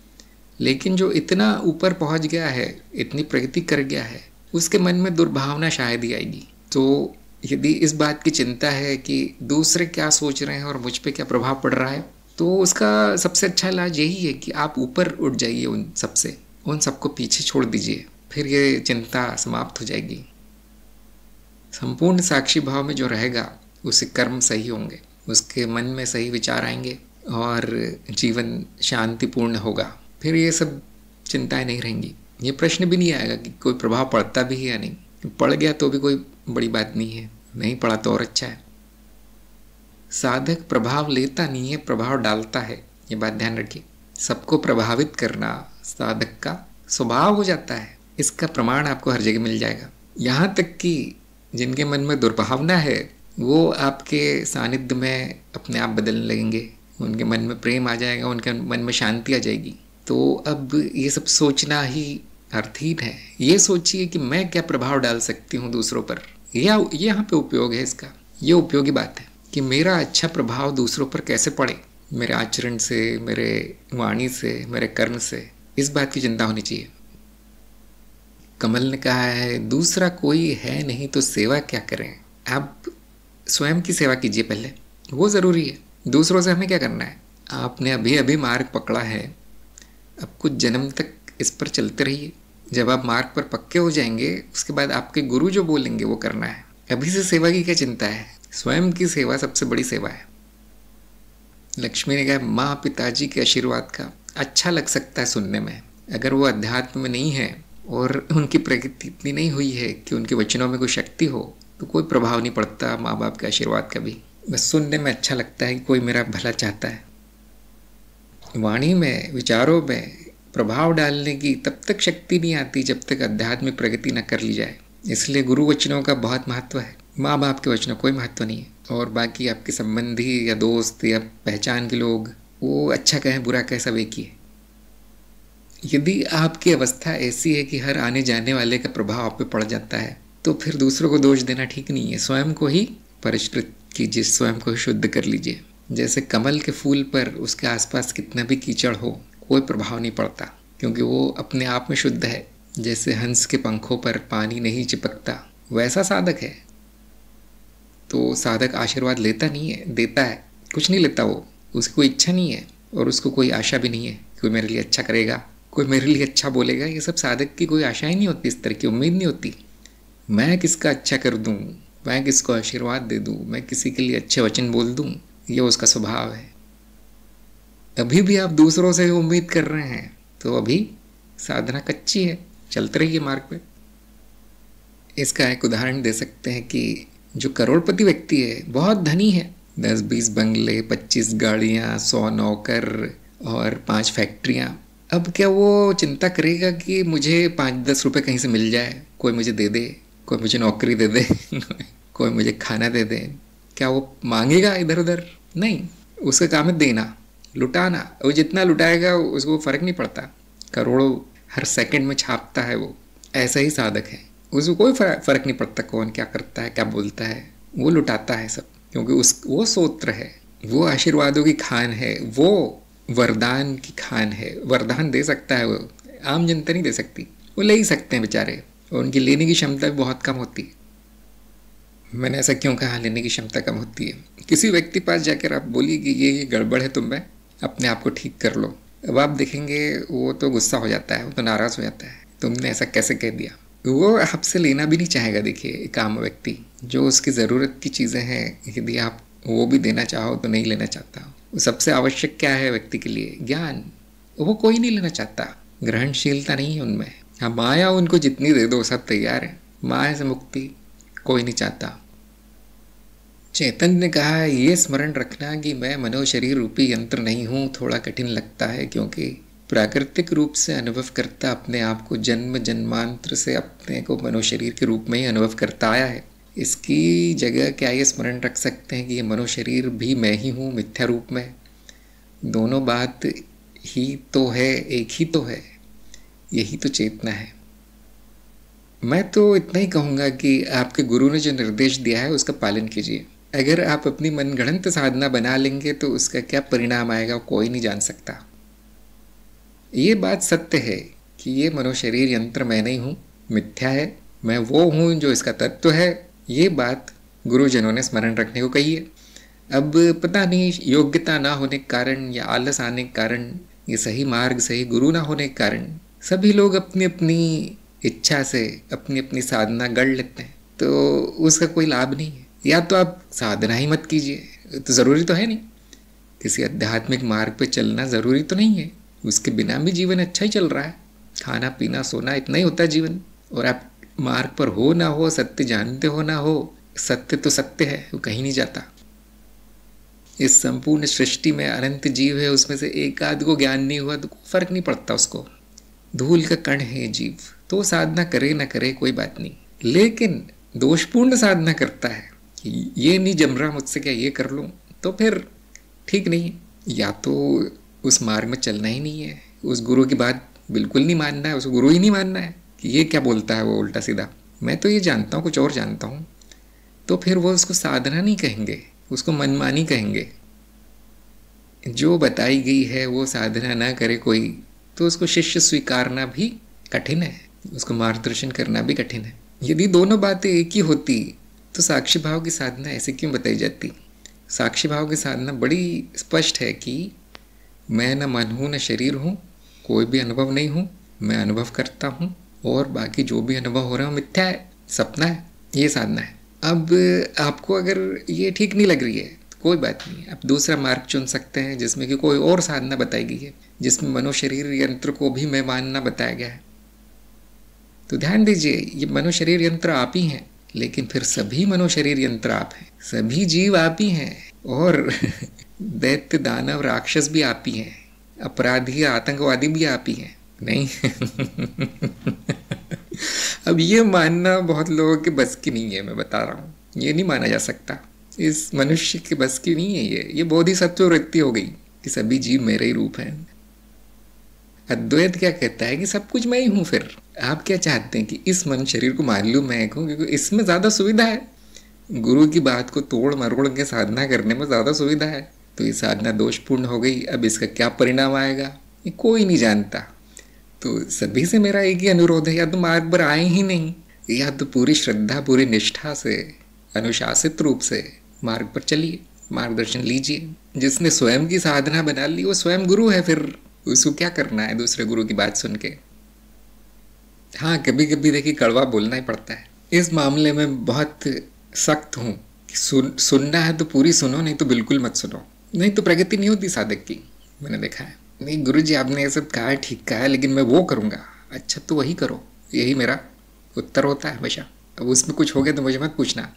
[SPEAKER 1] लेकिन जो इतना ऊपर पहुंच गया है, इतनी प्रगति कर गया है, उसके मन में दुर्भावना शायद ही आएगी। तो यदि इस बात की चिंता है कि दूसरे क्या सोच रहे हैं और मुझ पे क्या प्रभाव पड़ रहा है, तो उसका सबसे अच्छा इलाज यही है कि आप ऊपर उठ जाइए उन सबसे, उन सबको पीछे छोड़ दीजिए, फिर ये चिंता समाप्त हो जाएगी। संपूर्ण साक्षी भाव में जो रहेगा उसके कर्म सही होंगे, उसके मन में सही विचार आएंगे और जीवन शांतिपूर्ण होगा। फिर ये सब चिंताएं नहीं रहेंगी, ये प्रश्न भी नहीं आएगा कि कोई प्रभाव पड़ता भी है या नहीं। पड़ गया तो भी कोई बड़ी बात नहीं है, नहीं पड़ा तो और अच्छा है। साधक प्रभाव लेता नहीं है, प्रभाव डालता है, ये बात ध्यान रखिए। सबको प्रभावित करना साधक का स्वभाव हो जाता है, इसका प्रमाण आपको हर जगह मिल जाएगा। यहाँ तक कि जिनके मन में दुर्भावना है वो आपके सानिध्य में अपने आप बदलने लगेंगे, उनके मन में प्रेम आ जाएगा, उनके मन में शांति आ जाएगी। तो अब ये सब सोचना ही अर्थहीन है। ये सोचिए कि मैं क्या प्रभाव डाल सकती हूँ दूसरों पर, ये यहाँ पे उपयोग है इसका। ये उपयोगी बात है कि मेरा अच्छा प्रभाव दूसरों पर कैसे पड़े, मेरे आचरण से, मेरे वाणी से, मेरे कर्म से, इस बात की चिंता होनी चाहिए। कमल ने कहा है दूसरा कोई है नहीं तो सेवा क्या करें। आप स्वयं की सेवा कीजिए पहले, वो ज़रूरी है। दूसरों से हमें क्या करना है? आपने अभी अभी मार्ग पकड़ा है, अब कुछ जन्म तक इस पर चलते रहिए। जब आप मार्ग पर पक्के हो जाएंगे उसके बाद आपके गुरु जो बोलेंगे वो करना है। अभी से सेवा की क्या चिंता है? स्वयं की सेवा सबसे बड़ी सेवा है। लक्ष्मी ने कहा माँ पिताजी के आशीर्वाद का अच्छा लग सकता है सुनने में, अगर वो अध्यात्म में नहीं है और उनकी प्रगति इतनी नहीं हुई है कि उनके वचनों में कोई शक्ति हो, तो कोई प्रभाव नहीं पड़ता माँ बाप के आशीर्वाद का भी। बस सुनने में अच्छा लगता है कि कोई मेरा भला चाहता है। वाणी में, विचारों में प्रभाव डालने की तब तक शक्ति नहीं आती जब तक आध्यात्मिक प्रगति न कर ली जाए। इसलिए गुरु वचनों का बहुत महत्व है, माँ बाप के वचनों कोई महत्व नहीं है। और बाकी आपके संबंधी या दोस्त या पहचान के लोग, वो अच्छा कहें बुरा कहें सब एक ही है। यदि आपकी अवस्था ऐसी है कि हर आने जाने वाले का प्रभाव आप पे पड़ जाता है, तो फिर दूसरों को दोष देना ठीक नहीं है। स्वयं को ही परिष्कृत कीजिए, स्वयं को ही शुद्ध कर लीजिए। जैसे कमल के फूल पर उसके आसपास कितना भी कीचड़ हो कोई प्रभाव नहीं पड़ता, क्योंकि वो अपने आप में शुद्ध है। जैसे हंस के पंखों पर पानी नहीं चिपकता, वैसा साधक है। तो साधक आशीर्वाद लेता नहीं है, देता है, कुछ नहीं लेता वो, उसकी कोई इच्छा नहीं है और उसको कोई आशा भी नहीं है कोई मेरे लिए अच्छा करेगा, कोई मेरे लिए अच्छा बोलेगा। ये सब साधक की कोई आशा ही नहीं होती, इस तरह की उम्मीद नहीं होती। मैं किसका अच्छा कर दूँ, मैं किसको आशीर्वाद दे दूँ, मैं किसी के लिए अच्छे वचन बोल दूँ, ये उसका स्वभाव है। अभी भी आप दूसरों से उम्मीद कर रहे हैं तो अभी साधना कच्ची है, चलते रहिए मार्ग पे। इसका एक उदाहरण दे सकते हैं कि जो करोड़पति व्यक्ति है, बहुत धनी है, 10-20 बंगले, 25 गाड़ियाँ, 100 नौकर और 5 फैक्ट्रियाँ। अब क्या वो चिंता करेगा कि मुझे 5-10 रुपए कहीं से मिल जाए, कोई मुझे दे दे, कोई मुझे नौकरी दे दे कोई मुझे खाना दे दे? क्या वो मांगेगा इधर उधर? नहीं, उसका काम है देना, लुटाना। वो जितना लुटाएगा उसको फ़र्क नहीं पड़ता, करोड़ों हर सेकंड में छापता है वो। ऐसा ही साधक है, उसको कोई फ़र्क नहीं पड़ता कौन क्या करता है, क्या बोलता है, वो लुटाता है सब, क्योंकि वो सोत्र है, वो आशीर्वादों की खान है, वो वरदान की खान है। वरदान दे सकता है वो, आम जनता नहीं दे सकती। वो ले ही सकते हैं बेचारे, और उनकी लेने की क्षमता भी बहुत कम होती है। मैंने ऐसा क्यों कहा लेने की क्षमता कम होती है? किसी व्यक्ति पास जाकर आप बोलिए कि ये गड़बड़ है, तुम में अपने आप को ठीक कर लो। अब आप देखेंगे वो तो गुस्सा हो जाता है, वो तो नाराज़ हो जाता है, तुमने ऐसा कैसे कह दिया। वो आपसे लेना भी नहीं चाहेगा। देखिए, एक आम व्यक्ति जो उसकी ज़रूरत की चीज़ें हैं, यदि आप वो भी देना चाहो तो नहीं लेना चाहता। वो सबसे आवश्यक क्या है व्यक्ति के लिए? ज्ञान। वो कोई नहीं लेना चाहता, ग्रहणशीलता नहीं है उनमें। हाँ, माया उनको जितनी दे दो सब तैयार है, माया से मुक्ति कोई नहीं चाहता। चेतन ने कहा, ये स्मरण रखना कि मैं मनोशरीर रूपी यंत्र नहीं हूँ थोड़ा कठिन लगता है, क्योंकि प्राकृतिक रूप से अनुभव करता अपने आप को जन्म जन्मांतर से अपने को मनोशरीर के रूप में ही अनुभव करता आया है। इसकी जगह क्या ये स्मरण रख सकते हैं कि ये मनोशरीर भी मैं ही हूँ मिथ्या रूप में? दोनों बात ही तो है, एक ही तो है, यही तो चेतना है। मैं तो इतना ही कहूँगा कि आपके गुरु ने जो निर्देश दिया है उसका पालन कीजिए। अगर आप अपनी मनगढ़ंत साधना बना लेंगे तो उसका क्या परिणाम आएगा कोई नहीं जान सकता। ये बात सत्य है कि ये मनोशरीर यंत्र मैं नहीं हूँ, मिथ्या है, मैं वो हूँ जो इसका तत्व है। ये बात गुरुजनों ने स्मरण रखने को कही है। अब पता नहीं योग्यता ना होने के कारण या आलस आने के कारण, ये सही मार्ग सही गुरु ना होने के कारण सभी लोग अपनी अपनी इच्छा से अपनी अपनी साधना गढ़ लेते हैं, तो उसका कोई लाभ नहीं है। या तो आप साधना ही मत कीजिए, तो ज़रूरी तो है नहीं, किसी आध्यात्मिक मार्ग पे चलना ज़रूरी तो नहीं है, उसके बिना भी जीवन अच्छा ही चल रहा है, खाना पीना सोना इतना ही होता है जीवन। और आप मार्ग पर हो ना हो, सत्य जानते हो ना हो, सत्य तो सत्य है, वो कहीं नहीं जाता। इस संपूर्ण सृष्टि में अनंत जीव है, उसमें से एक आध को ज्ञान नहीं हुआ तो कोई फर्क नहीं पड़ता उसको, धूल का कण है जीव, तो साधना करे ना करे कोई बात नहीं। लेकिन दोषपूर्ण साधना करता है कि ये नहीं जम रहा मुझसे, क्या ये कर लूँ, तो फिर ठीक नहीं है। या तो उस मार्ग में चलना ही नहीं है, उस गुरु की बात बिल्कुल नहीं मानना है, उस गुरु ही नहीं मानना है कि ये क्या बोलता है वो उल्टा सीधा, मैं तो ये जानता हूँ, कुछ और जानता हूँ, तो फिर वो उसको साधना नहीं कहेंगे, उसको मनमानी कहेंगे। जो बताई गई है वो साधना ना करे कोई, तो उसको शिष्य स्वीकारना भी कठिन है, उसको मार्गदर्शन करना भी कठिन है। यदि दोनों बातें एक ही होती तो साक्षी भाव की साधना ऐसे क्यों बताई जाती? साक्षी भाव की साधना बड़ी स्पष्ट है कि मैं न मन हूँ न शरीर हूँ, कोई भी अनुभव नहीं हूँ, मैं अनुभव करता हूँ और बाकी जो भी अनुभव हो रहा है मिथ्या है, सपना है, ये साधना है। अब आपको अगर ये ठीक नहीं लग रही है तो कोई बात नहीं, आप दूसरा मार्ग चुन सकते हैं जिसमें कि कोई और साधना बताई गई है, जिसमें मनोशरीर यंत्र को भी मैं मानना बताया गया है। तो ध्यान दीजिए, ये मनोशरीर यंत्र आप ही हैं, लेकिन फिर सभी मनोशरीर यंत्र आप हैं, सभी जीव आप ही हैं, और दैत्य दानव राक्षस भी आप ही हैं, अपराधी आतंकवादी भी आप ही हैं, नहीं? अब ये मानना बहुत लोगों के बस की नहीं है, मैं बता रहा हूँ, ये नहीं माना जा सकता, इस मनुष्य के बस की नहीं है ये बोधिसत्व वृत्ति हो गई कि सभी जीव मेरे ही रूप हैं। अद्वैत क्या कहता है कि सब कुछ मैं ही हूँ। फिर आप क्या चाहते हैं कि इस मन शरीर को मान लूँ मैं हूँ, क्योंकि इसमें ज़्यादा सुविधा है, गुरु की बात को तोड़ मरोड़ के साधना करने में ज़्यादा सुविधा है, तो ये साधना दोषपूर्ण हो गई। अब इसका क्या परिणाम आएगा ये कोई नहीं जानता। तो सभी से मेरा एक ही अनुरोध है, या तो मार्ग पर आए ही नहीं, या तो पूरी श्रद्धा पूरी निष्ठा से अनुशासित रूप से मार्ग पर चलिए, मार्गदर्शन लीजिए। जिसने स्वयं की साधना बना ली वो स्वयं गुरु है, फिर उसको क्या करना है दूसरे गुरु की बात सुन के। हाँ, कभी कभी देखिए कड़वा बोलना ही पड़ता है। इस मामले में बहुत सख्त हूँ कि सुनना है तो पूरी सुनो, नहीं तो बिल्कुल मत सुनो, नहीं तो प्रगति नहीं होती साधक की। मैंने देखा है, नहीं गुरु जी आपने ये सब कहा है, ठीक कहा है, लेकिन मैं वो करूँगा। अच्छा तो वही करो, यही मेरा उत्तर होता है हमेशा। अब उसमें कुछ हो गया तो मुझे मत पूछना।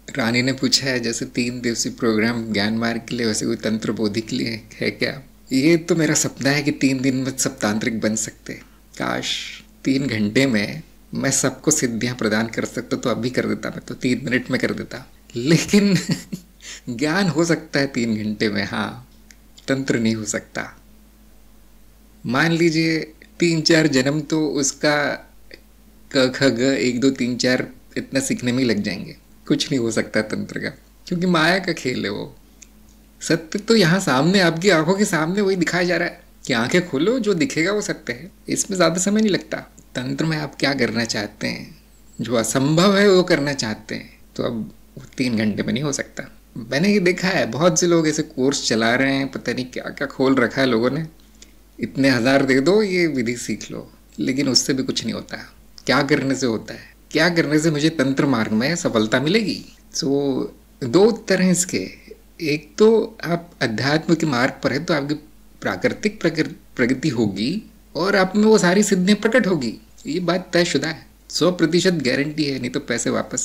[SPEAKER 1] रानी ने पूछा है जैसे 3 दिवसीय प्रोग्राम ज्ञान मार्ग के लिए, वैसे कोई तंत्र बोधि के लिए है क्या? ये तो मेरा सपना है कि 3 दिन में सब तांत्रिक बन सकते। काश 3 घंटे में मैं सबको सिद्धियां प्रदान कर सकता तो अभी कर देता, मैं तो 3 मिनट में कर देता। लेकिन ज्ञान हो सकता है 3 घंटे में, हाँ, तंत्र नहीं हो सकता। मान लीजिए 3-4 जन्म तो उसका क ख ग 1 2 3 4 इतना सीखने में ही लग जाएंगे, कुछ नहीं हो सकता तंत्र का, क्योंकि माया का खेल है वो। सत्य तो यहाँ सामने आपकी आंखों के सामने वही दिखाया जा रहा है कि आंखें खोलो, जो दिखेगा वो सत्य है, इसमें ज़्यादा समय नहीं लगता। तंत्र में आप क्या करना चाहते हैं जो असंभव है वो करना चाहते हैं, तो अब 3 घंटे में नहीं हो सकता। मैंने ये देखा है, बहुत से लोग ऐसे कोर्स चला रहे हैं, पता नहीं क्या क्या खोल रखा है लोगों ने, इतने हज़ार दे दो ये विधि सीख लो, लेकिन उससे भी कुछ नहीं होता। क्या करने से होता है? क्या करने से मुझे तंत्र मार्ग में सफलता मिलेगी? तो 2 उत्तर हैं इसके। एक तो आप अध्यात्म के मार्ग पर है तो आपकी प्राकृतिक प्रगति होगी और आप में वो सारी सिद्धियां प्रकट होगी, ये बात तयशुदा है, 100% गारंटी है, नहीं तो पैसे वापस।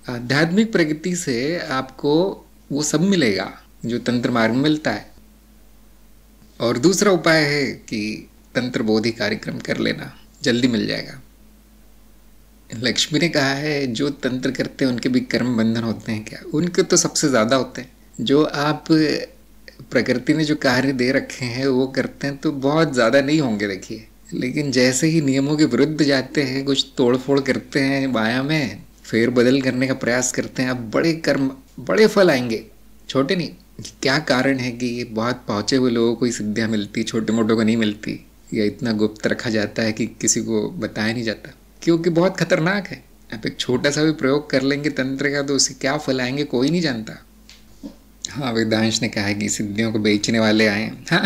[SPEAKER 1] आध्यात्मिक प्रगति से आपको वो सब मिलेगा जो तंत्र मार्ग में मिलता है। और दूसरा उपाय है कि तंत्र बोधि कार्यक्रम कर लेना, जल्दी मिल जाएगा। लक्ष्मी ने कहा है जो तंत्र करते हैं उनके भी कर्म बंधन होते हैं क्या? उनके तो सबसे ज़्यादा होते हैं। जो आप प्रकृति ने जो कार्य दे रखे हैं वो करते हैं तो बहुत ज़्यादा नहीं होंगे देखिए, लेकिन जैसे ही नियमों के विरुद्ध जाते हैं, कुछ तोड़ फोड़ करते हैं माया में, फेर बदल करने का प्रयास करते हैं, अब बड़े कर्म बड़े फल आएंगे, छोटे नहीं। क्या कारण है कि ये बहुत पहुँचे हुए लोगों को ही सिद्धियाँ मिलती, छोटे मोटों को नहीं मिलती, या इतना गुप्त रखा जाता है कि किसी को बताया नहीं जाता? क्योंकि बहुत खतरनाक है। आप एक छोटा सा भी प्रयोग कर लेंगे तंत्र का तो उससे क्या फल आएंगे कोई नहीं जानता। हाँ, वेदांश ने कहा है कि सिद्धियों को बेचने वाले आए। हाँ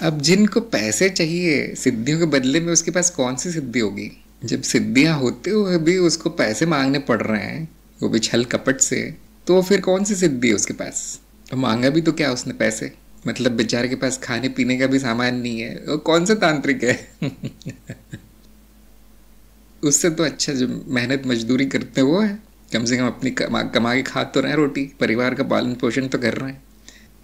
[SPEAKER 1] अब जिनको पैसे चाहिए सिद्धियों के बदले में, उसके पास कौन सी सिद्धि होगी? जब सिद्धियां होते हुए भी उसको पैसे मांगने पड़ रहे हैं, वो भी छल कपट से, तो फिर कौन सी सिद्धि है उसके पास? तो मांगा भी तो क्या उसने पैसे, मतलब बेचारे के पास खाने पीने का भी सामान नहीं है, वो कौन सा तांत्रिक है? उससे तो अच्छा जो मेहनत मजदूरी करते हैं वो है, कम से कम अपनी कमा के खा तो रहे हैं रोटी, परिवार का पालन पोषण तो कर रहे हैं।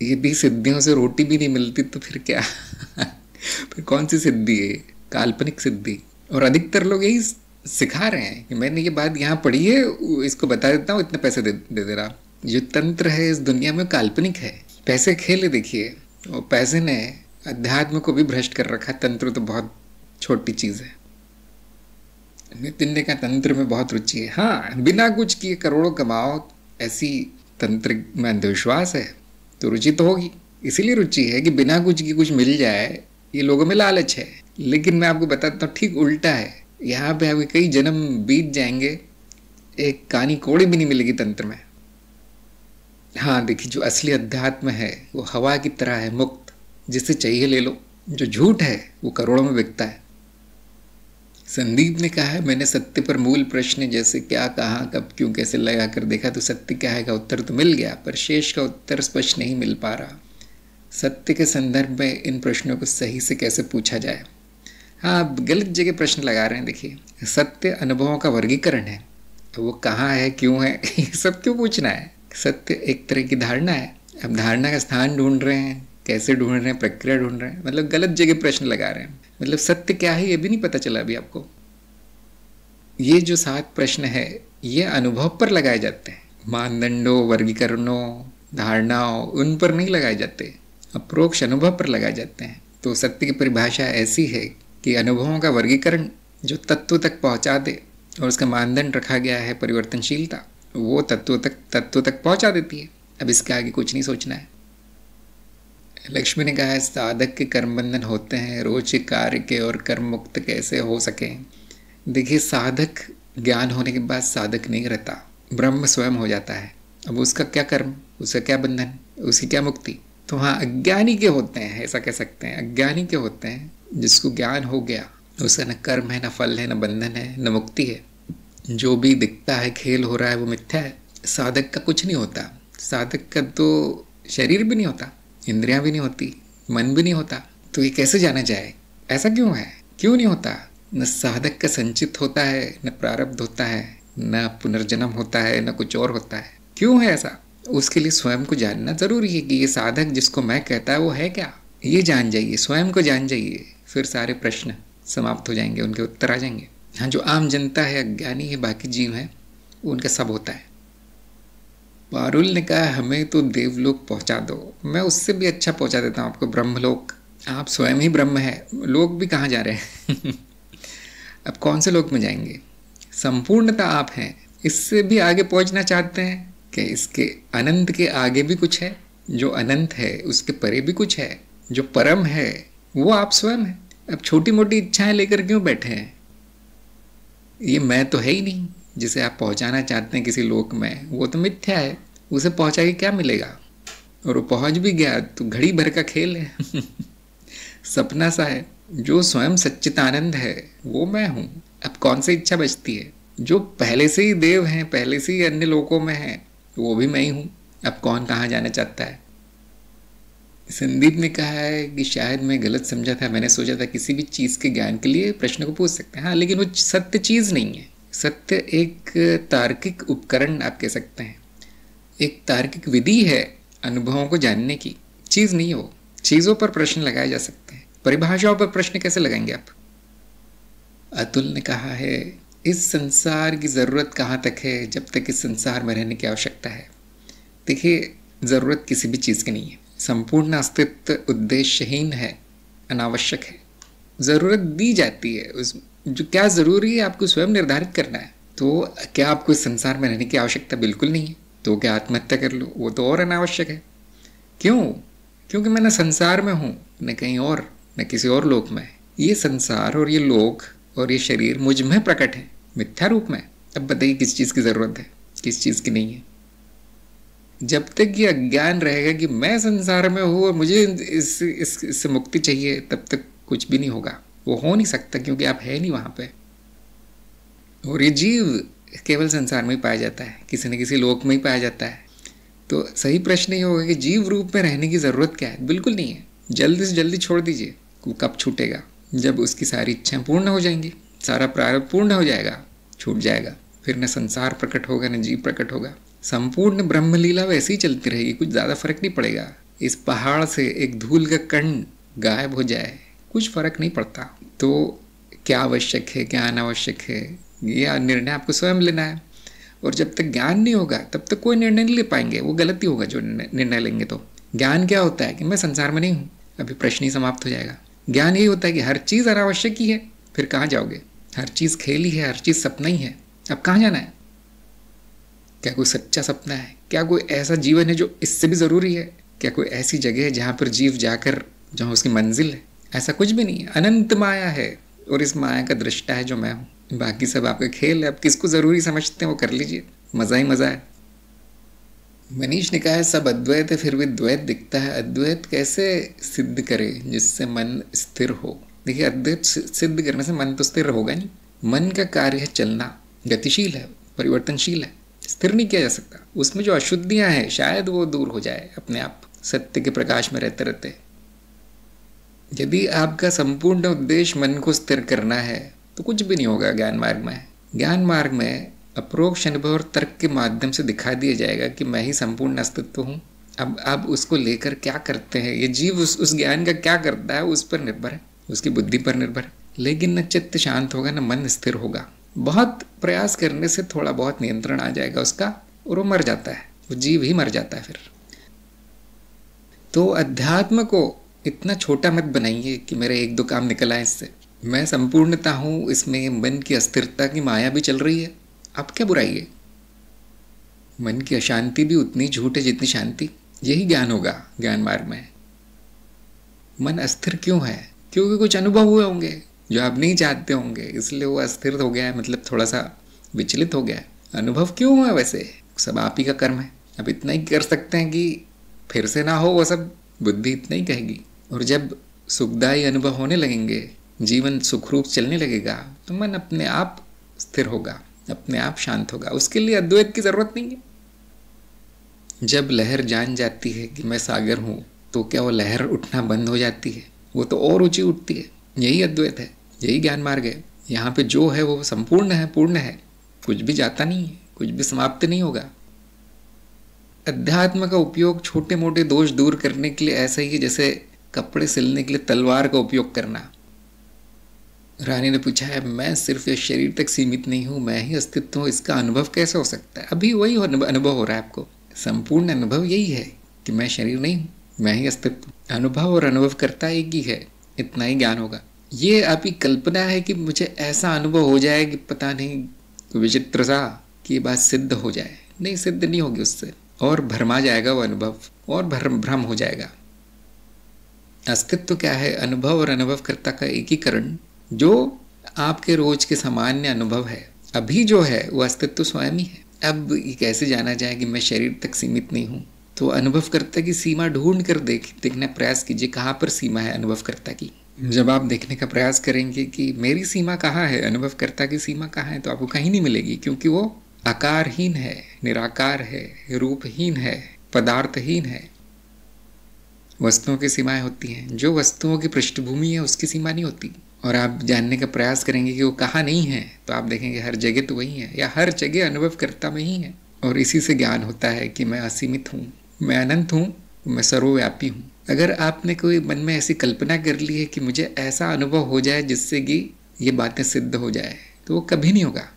[SPEAKER 1] यदि सिद्धियों से रोटी भी नहीं मिलती तो फिर क्या? फिर कौन सी सिद्धि है? काल्पनिक सिद्धि। और अधिकतर लोग यही सिखा रहे हैं कि मैंने ये बात यहाँ पढ़ी है, इसको बता देता हूँ, इतने पैसे दे रहा। जो तंत्र है इस दुनिया में काल्पनिक है, पैसे खेले देखिए, और पैसे ने अध्यात्म को भी भ्रष्ट कर रखा। तंत्र तो बहुत छोटी चीज़ है। नितिन ने कहा तंत्र में बहुत रुचि है। हाँ, बिना कुछ किए करोड़ों कमाओ, ऐसी तंत्र में अंधविश्वास है तो रुचि तो होगी। इसीलिए रुचि है कि बिना कुछ की कुछ मिल जाए, ये लोगों में लालच है। लेकिन मैं आपको बताता हूँ ठीक उल्टा है। यहाँ पे आपके कई जन्म बीत जाएंगे, एक कानी कोड़ी भी नहीं मिलेगी तंत्र में। हाँ देखिए, जो असली अध्यात्म है वो हवा की तरह है, मुक्त, जिसे चाहिए ले लो। जो झूठ है वो करोड़ों में बिकता है। संदीप ने कहा है मैंने सत्य पर मूल प्रश्न जैसे क्या, कहाँ, कब, क्यों, कैसे लगा कर देखा तो सत्य क्या है का उत्तर तो मिल गया, पर शेष का उत्तर स्पष्ट नहीं मिल पा रहा। सत्य के संदर्भ में इन प्रश्नों को सही से कैसे पूछा जाए? हाँ, आप गलत जगह प्रश्न लगा रहे हैं। देखिए, सत्य अनुभवों का वर्गीकरण है, तो वो कहाँ है, क्यों है, ये सब क्यों पूछना है? सत्य एक तरह की धारणा है। अब धारणा का स्थान ढूंढ रहे हैं, कैसे ढूंढ रहे हैं, प्रक्रिया ढूंढ रहे हैं, मतलब गलत जगह प्रश्न लगा रहे हैं। मतलब सत्य क्या है ये भी नहीं पता चला अभी आपको। ये जो 7 प्रश्न है ये अनुभव पर लगाए जाते हैं, मानदंडों, वर्गीकरणों, धारणाओं, उन पर नहीं लगाए जाते, अप्रोक्ष अनुभव पर लगाए जाते हैं। तो सत्य की परिभाषा ऐसी है कि अनुभवों का वर्गीकरण जो तत्व तक पहुंचा दे, और उसका मानदंड रखा गया है परिवर्तनशीलता, वो तत्व तक पहुंचा देती है। अब इसके आगे कुछ नहीं सोचना है। लक्ष्मी ने कहा है साधक के कर्म बंधन होते हैं, रोज के कार्य के और कर्म मुक्त कैसे हो सके? देखिए, साधक ज्ञान होने के बाद साधक नहीं रहता, ब्रह्म स्वयं हो जाता है। अब उसका क्या कर्म, उसका क्या बंधन, उसकी क्या मुक्ति? तो हाँ, अज्ञानी के होते हैं, ऐसा कह सकते हैं। अज्ञानी के होते हैं जिसको ज्ञान हो गया, उसका न कर्म है, न फल है, न बंधन है, न मुक्ति है। जो भी दिखता है, खेल हो रहा है, वो मिथ्या है। साधक का कुछ नहीं होता। साधक का तो शरीर भी नहीं होता, इंद्रियां भी नहीं होती, मन भी नहीं होता। तो ये कैसे जाना जाए? ऐसा क्यों है? क्यों नहीं होता? न साधक का संचित होता है, न प्रारब्ध होता है, न पुनर्जन्म होता है, न कुछ और होता है। क्यों है ऐसा? उसके लिए स्वयं को जानना जरूरी है कि ये साधक जिसको मैं कहता है वो है क्या। ये जान जाइए, स्वयं को जान जाइए, फिर सारे प्रश्न समाप्त हो जाएंगे, उनके उत्तर आ जाएंगे। हाँ, जो आम जनता है, अज्ञानी है, बाकी जीव है, उनका सब होता है। पारुल ने कहा हमें तो देवलोक पहुंचा दो। मैं उससे भी अच्छा पहुंचा देता हूँ आपको, ब्रह्मलोक। आप स्वयं ही ब्रह्म है, लोग भी कहाँ जा रहे हैं? अब कौन से लोक में जाएंगे? संपूर्णता आप हैं। इससे भी आगे पहुंचना चाहते हैं कि इसके अनंत के आगे भी कुछ है, जो अनंत है उसके परे भी कुछ है, जो परम है वो आप स्वयं है। अब छोटी मोटी इच्छाएं लेकर क्यों बैठे हैं? ये मैं तो है ही नहीं। जिसे आप पहुंचाना चाहते हैं किसी लोक में, वो तो मिथ्या है। उसे पहुंचा के क्या मिलेगा? और वो पहुंच भी गया तो घड़ी भर का खेल है। सपना सा है। जो स्वयं सच्चिदानंद है वो मैं हूं। अब कौन सी इच्छा बचती है? जो पहले से ही देव हैं, पहले से ही अन्य लोकों में है, वो भी मैं ही हूं। अब कौन कहाँ जाना चाहता है? संदीप ने कहा है कि शायद मैं गलत समझा था, मैंने सोचा था किसी भी चीज़ के ज्ञान के लिए प्रश्न को पूछ सकते हैं। हाँ, लेकिन वो सत्य चीज़ नहीं है। सत्य एक तार्किक उपकरण आप कह सकते हैं, एक तार्किक विधि है अनुभवों को जानने की, चीज़ नहीं है वो। चीज़ों पर प्रश्न लगाए जा सकते हैं, परिभाषाओं पर प्रश्न कैसे लगाएंगे आप? अतुल ने कहा है इस संसार की ज़रूरत कहाँ तक है जब तक इस संसार में रहने की आवश्यकता है। देखिए, ज़रूरत किसी भी चीज़ की नहीं है। संपूर्ण अस्तित्व उद्देश्यहीन है, अनावश्यक है। ज़रूरत दी जाती है, उस जो क्या ज़रूरी है आपको स्वयं निर्धारित करना है। तो क्या आपको इस संसार में रहने की आवश्यकता बिल्कुल नहीं है? तो क्या आत्महत्या कर लो? वो तो और अनावश्यक है। क्यों? क्योंकि मैं न संसार में हूँ, न कहीं और, न किसी और लोक में। ये संसार और ये लोक और ये शरीर मुझ में प्रकट है, मिथ्या रूप में। अब बताइए किस चीज़ की ज़रूरत है, किस चीज़ की नहीं है? जब तक ये अज्ञान रहेगा कि मैं संसार में हूँ और मुझे इससे मुक्ति चाहिए, तब तक कुछ भी नहीं होगा। वो हो नहीं सकता, क्योंकि आप है नहीं वहाँ पे। और ये जीव केवल संसार में ही पाया जाता है, किसी न किसी लोक में ही पाया जाता है। तो सही प्रश्न ये होगा कि जीव रूप में रहने की ज़रूरत क्या है? बिल्कुल नहीं है। जल्दी से जल्दी छोड़ दीजिए। वो कब छूटेगा? जब उसकी सारी इच्छाएं पूर्ण हो जाएंगी, सारा प्रारब्ध पूर्ण हो जाएगा, छूट जाएगा। फिर न संसार प्रकट होगा, न जीव प्रकट होगा। संपूर्ण ब्रह्मलीला वैसे ही चलती रहेगी, कुछ ज़्यादा फर्क नहीं पड़ेगा। इस पहाड़ से एक धूल का कण गायब हो जाए, कुछ फर्क नहीं पड़ता। तो क्या आवश्यक है, क्या अनावश्यक है, यह निर्णय आपको स्वयं लेना है। और जब तक ज्ञान नहीं होगा तब तक कोई निर्णय नहीं ले पाएंगे। वो गलती होगा जो निर्णय लेंगे। तो ज्ञान क्या होता है कि मैं संसार में नहीं हूँ, अभी प्रश्न ही समाप्त हो जाएगा। ज्ञान यही होता है कि हर चीज़ अनावश्यक ही है, फिर कहाँ जाओगे? हर चीज़ खेल ही है, हर चीज़ सपना ही है, अब कहाँ जाना है? क्या कोई सच्चा सपना है? क्या कोई ऐसा जीवन है जो इससे भी ज़रूरी है? क्या कोई ऐसी जगह है जहाँ पर जीव जाकर, जहाँ उसकी मंजिल है? ऐसा कुछ भी नहीं है। अनंत माया है और इस माया का दृष्टा है जो मैं हूँ। बाकी सब आपका खेल है। अब किसको ज़रूरी समझते हैं वो कर लीजिए, मज़ा ही मज़ा है। मनीष ने कहा है सब अद्वैत है फिर भी द्वैत दिखता है, अद्वैत कैसे सिद्ध करे जिससे मन स्थिर हो? देखिए, अद्वैत सिद्ध करने से मन तो स्थिर होगा नहीं। मन का कार्य है चलना, गतिशील है, परिवर्तनशील है, स्थिर नहीं किया जा सकता। उसमें जो अशुद्धियां हैं शायद वो दूर हो जाए अपने आप, सत्य के प्रकाश में रहते रहते। यदि आपका संपूर्ण उद्देश्य मन को स्थिर करना है तो कुछ भी नहीं होगा ज्ञान मार्ग में। ज्ञान मार्ग में अप्रोक्ष अनुभव और तर्क के माध्यम से दिखा दिया जाएगा कि मैं ही संपूर्ण अस्तित्व हूँ। अब आप उसको लेकर क्या करते हैं, ये जीव उस ज्ञान का क्या करता है, उस पर निर्भर है, उसकी बुद्धि पर निर्भर है। लेकिन न चित्त शांत होगा, न मन स्थिर होगा। बहुत प्रयास करने से थोड़ा बहुत नियंत्रण आ जाएगा उसका और वो मर जाता है, वो जीव ही मर जाता है फिर। तो अध्यात्म को इतना छोटा मत बनाइए कि मेरे एक दो काम निकल आए इससे। मैं संपूर्णता हूँ, इसमें मन की अस्थिरता की माया भी चल रही है, आप क्या बुराई है? मन की अशांति भी उतनी झूठ है जितनी शांति। यही ज्ञान होगा ज्ञान मार्ग में। मन अस्थिर क्यों है? क्योंकि कुछ अनुभव हुए होंगे जो आप नहीं चाहते होंगे, इसलिए वो अस्थिर हो गया है, मतलब थोड़ा सा विचलित हो गया है। अनुभव क्यों हुआ? वैसे सब आप ही का कर्म है। अब इतना ही कर सकते हैं कि फिर से ना हो वो सब, बुद्धि इतना ही कहेगी। और जब सुखदायी अनुभव होने लगेंगे, जीवन सुखरूप चलने लगेगा, तो मन अपने आप स्थिर होगा, अपने आप शांत होगा। उसके लिए अद्वैत की जरूरत नहीं है। जब लहर जान जाती है कि मैं सागर हूँ, तो क्या वो लहर उठना बंद हो जाती है? वो तो और ऊंची उठती है। यही अद्वैत है, यही ज्ञान मार्ग है। यहाँ पे जो है वो संपूर्ण है, पूर्ण है, कुछ भी जाता नहीं है, कुछ भी समाप्त नहीं होगा। अध्यात्म का उपयोग छोटे मोटे दोष दूर करने के लिए ऐसा ही है जैसे कपड़े सिलने के लिए तलवार का उपयोग करना। रानी ने पूछा है, मैं सिर्फ इस शरीर तक सीमित नहीं हूँ, मैं ही अस्तित्व हूँ, इसका अनुभव कैसे हो सकता है? अभी वही अनुभव हो रहा है आपको। संपूर्ण अनुभव यही है कि मैं शरीर नहीं हूँ, मैं ही अस्तित्व। अनुभव और अनुभव करता एक ही है, इतना ही ज्ञान होगा। ये आपकी कल्पना है कि मुझे ऐसा अनुभव हो जाए कि पता नहीं विचित्र सा, कि ये बात सिद्ध हो जाए। नहीं, सिद्ध नहीं होगी उससे, और भरमा जाएगा वो अनुभव, और भ्रम हो जाएगा। अस्तित्व क्या है? अनुभव और अनुभवकर्ता का एकीकरण, जो आपके रोज के सामान्य अनुभव है। अभी जो है वो अस्तित्व स्वयं ही है। अब ये कैसे जाना जाए कि मैं शरीर तक सीमित नहीं हूँ? तो अनुभवकर्ता की सीमा ढूंढ कर देखने प्रयास कीजिए, कहाँ पर सीमा है अनुभवकर्ता की। जब आप देखने का प्रयास करेंगे कि मेरी सीमा कहाँ है, अनुभवकर्ता की सीमा कहाँ है, तो आपको कहीं नहीं मिलेगी, क्योंकि वो आकारहीन है, निराकार है, रूपहीन है, पदार्थहीन है। वस्तुओं की सीमाएं होती हैं, जो वस्तुओं की पृष्ठभूमि है उसकी सीमा नहीं होती। और आप जानने का प्रयास करेंगे कि वो कहाँ नहीं है, तो आप देखेंगे हर जगह तो वही है, या हर जगह अनुभवकर्ता में ही है। और इसी से ज्ञान होता है कि मैं असीमित हूँ, मैं अनंत हूँ, मैं सर्वव्यापी हूँ। अगर आपने कोई मन में ऐसी कल्पना कर ली है कि मुझे ऐसा अनुभव हो जाए जिससे कि ये बातें सिद्ध हो जाए, तो वो कभी नहीं होगा,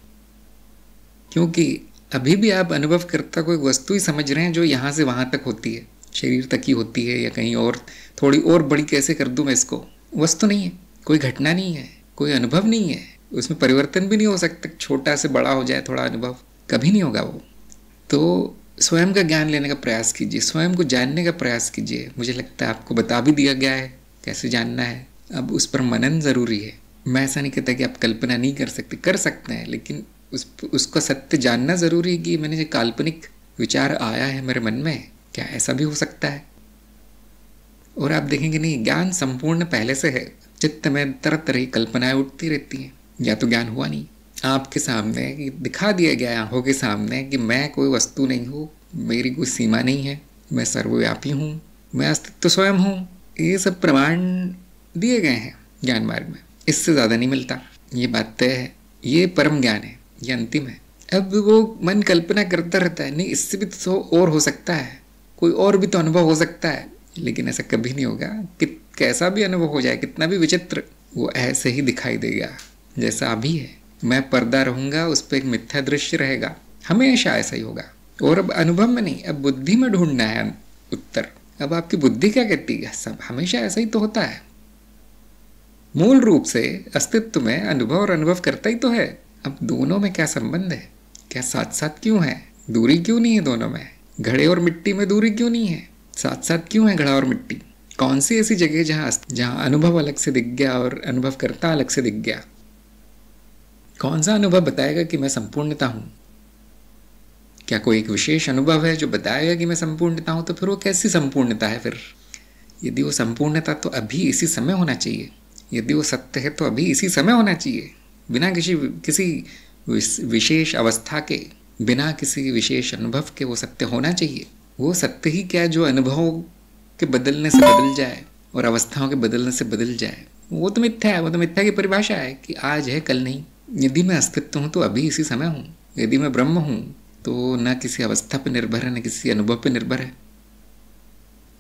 [SPEAKER 1] क्योंकि अभी भी आप अनुभवकर्ता को एक वस्तु ही समझ रहे हैं जो यहाँ से वहाँ तक होती है, शरीर तक ही होती है, या कहीं और थोड़ी और बड़ी कैसे कर दूँ मैं इसको। वस्तु नहीं है, कोई घटना नहीं है, कोई अनुभव नहीं है, उसमें परिवर्तन भी नहीं हो सकता, छोटा से बड़ा हो जाए थोड़ा अनुभव, कभी नहीं होगा वो। तो स्वयं का ज्ञान लेने का प्रयास कीजिए, स्वयं को जानने का प्रयास कीजिए। मुझे लगता है आपको बता भी दिया गया है कैसे जानना है, अब उस पर मनन ज़रूरी है। मैं ऐसा नहीं कहता कि आप कल्पना नहीं कर सकते, कर सकते हैं, लेकिन उसका सत्य जानना ज़रूरी है कि मैंने जो काल्पनिक विचार आया है मेरे मन में, क्या ऐसा भी हो सकता है? और आप देखेंगे नहीं, ज्ञान संपूर्ण पहले से है। चित्त में तरह तरह की कल्पनाएं उठती रहती हैं, या तो ज्ञान हुआ नहीं। आपके सामने दिखा दिया गया आंखों के सामने कि मैं कोई वस्तु नहीं हूँ, मेरी कोई सीमा नहीं है, मैं सर्वव्यापी हूँ, मैं अस्तित्व स्वयं हूँ। ये सब प्रमाण दिए गए हैं ज्ञान मार्ग में, इससे ज़्यादा नहीं मिलता। ये बात तय है, ये परम ज्ञान है, ये अंतिम है। अब वो मन कल्पना करता रहता है, नहीं इससे भी तो और हो सकता है, कोई और भी तो अनुभव हो सकता है, लेकिन ऐसा कभी नहीं होगा। कैसा भी अनुभव हो जाए, कितना भी विचित्र, वो ऐसे ही दिखाई देगा जैसा अभी है। मैं पर्दा रहूंगा, उस पर एक मिथ्या दृश्य रहेगा, हमेशा ऐसा ही होगा। और अब अनुभव में नहीं, अब बुद्धि में ढूंढना है उत्तर। अब आपकी बुद्धि क्या कहती है? सब हमेशा ऐसा ही तो होता है। मूल रूप से अस्तित्व में अनुभव और अनुभव करता ही तो है। अब दोनों में क्या संबंध है? क्या साथ साथ क्यों है? दूरी क्यों नहीं है दोनों में? घड़े और मिट्टी में दूरी क्यों नहीं है? साथ साथ क्यों है घड़ा और मिट्टी? कौन सी ऐसी जगह जहाँ अनुभव अलग से दिख गया और अनुभव करता अलग से दिख गया? कौन सा अनुभव बताएगा कि मैं संपूर्णता हूँ? क्या कोई एक विशेष अनुभव है जो बताएगा कि मैं संपूर्णता हूँ? तो फिर वो कैसी संपूर्णता है फिर? यदि वो संपूर्णता तो अभी इसी समय होना चाहिए, यदि वो सत्य है तो अभी इसी समय होना चाहिए, बिना किसी विशेष अवस्था के, बिना किसी विशेष अनुभव के वो सत्य होना चाहिए। वो सत्य ही क्या जो अनुभवों के बदलने से बदल जाए और अवस्थाओं के बदलने से बदल जाए, वो तो मिथ्या है। वो तो मिथ्या की परिभाषा है कि आज है कल नहीं। यदि मैं अस्तित्व हूँ तो अभी इसी समय हूँ, यदि मैं ब्रह्म हूँ तो न किसी अवस्था पर निर्भर है, न किसी अनुभव पर निर्भर है।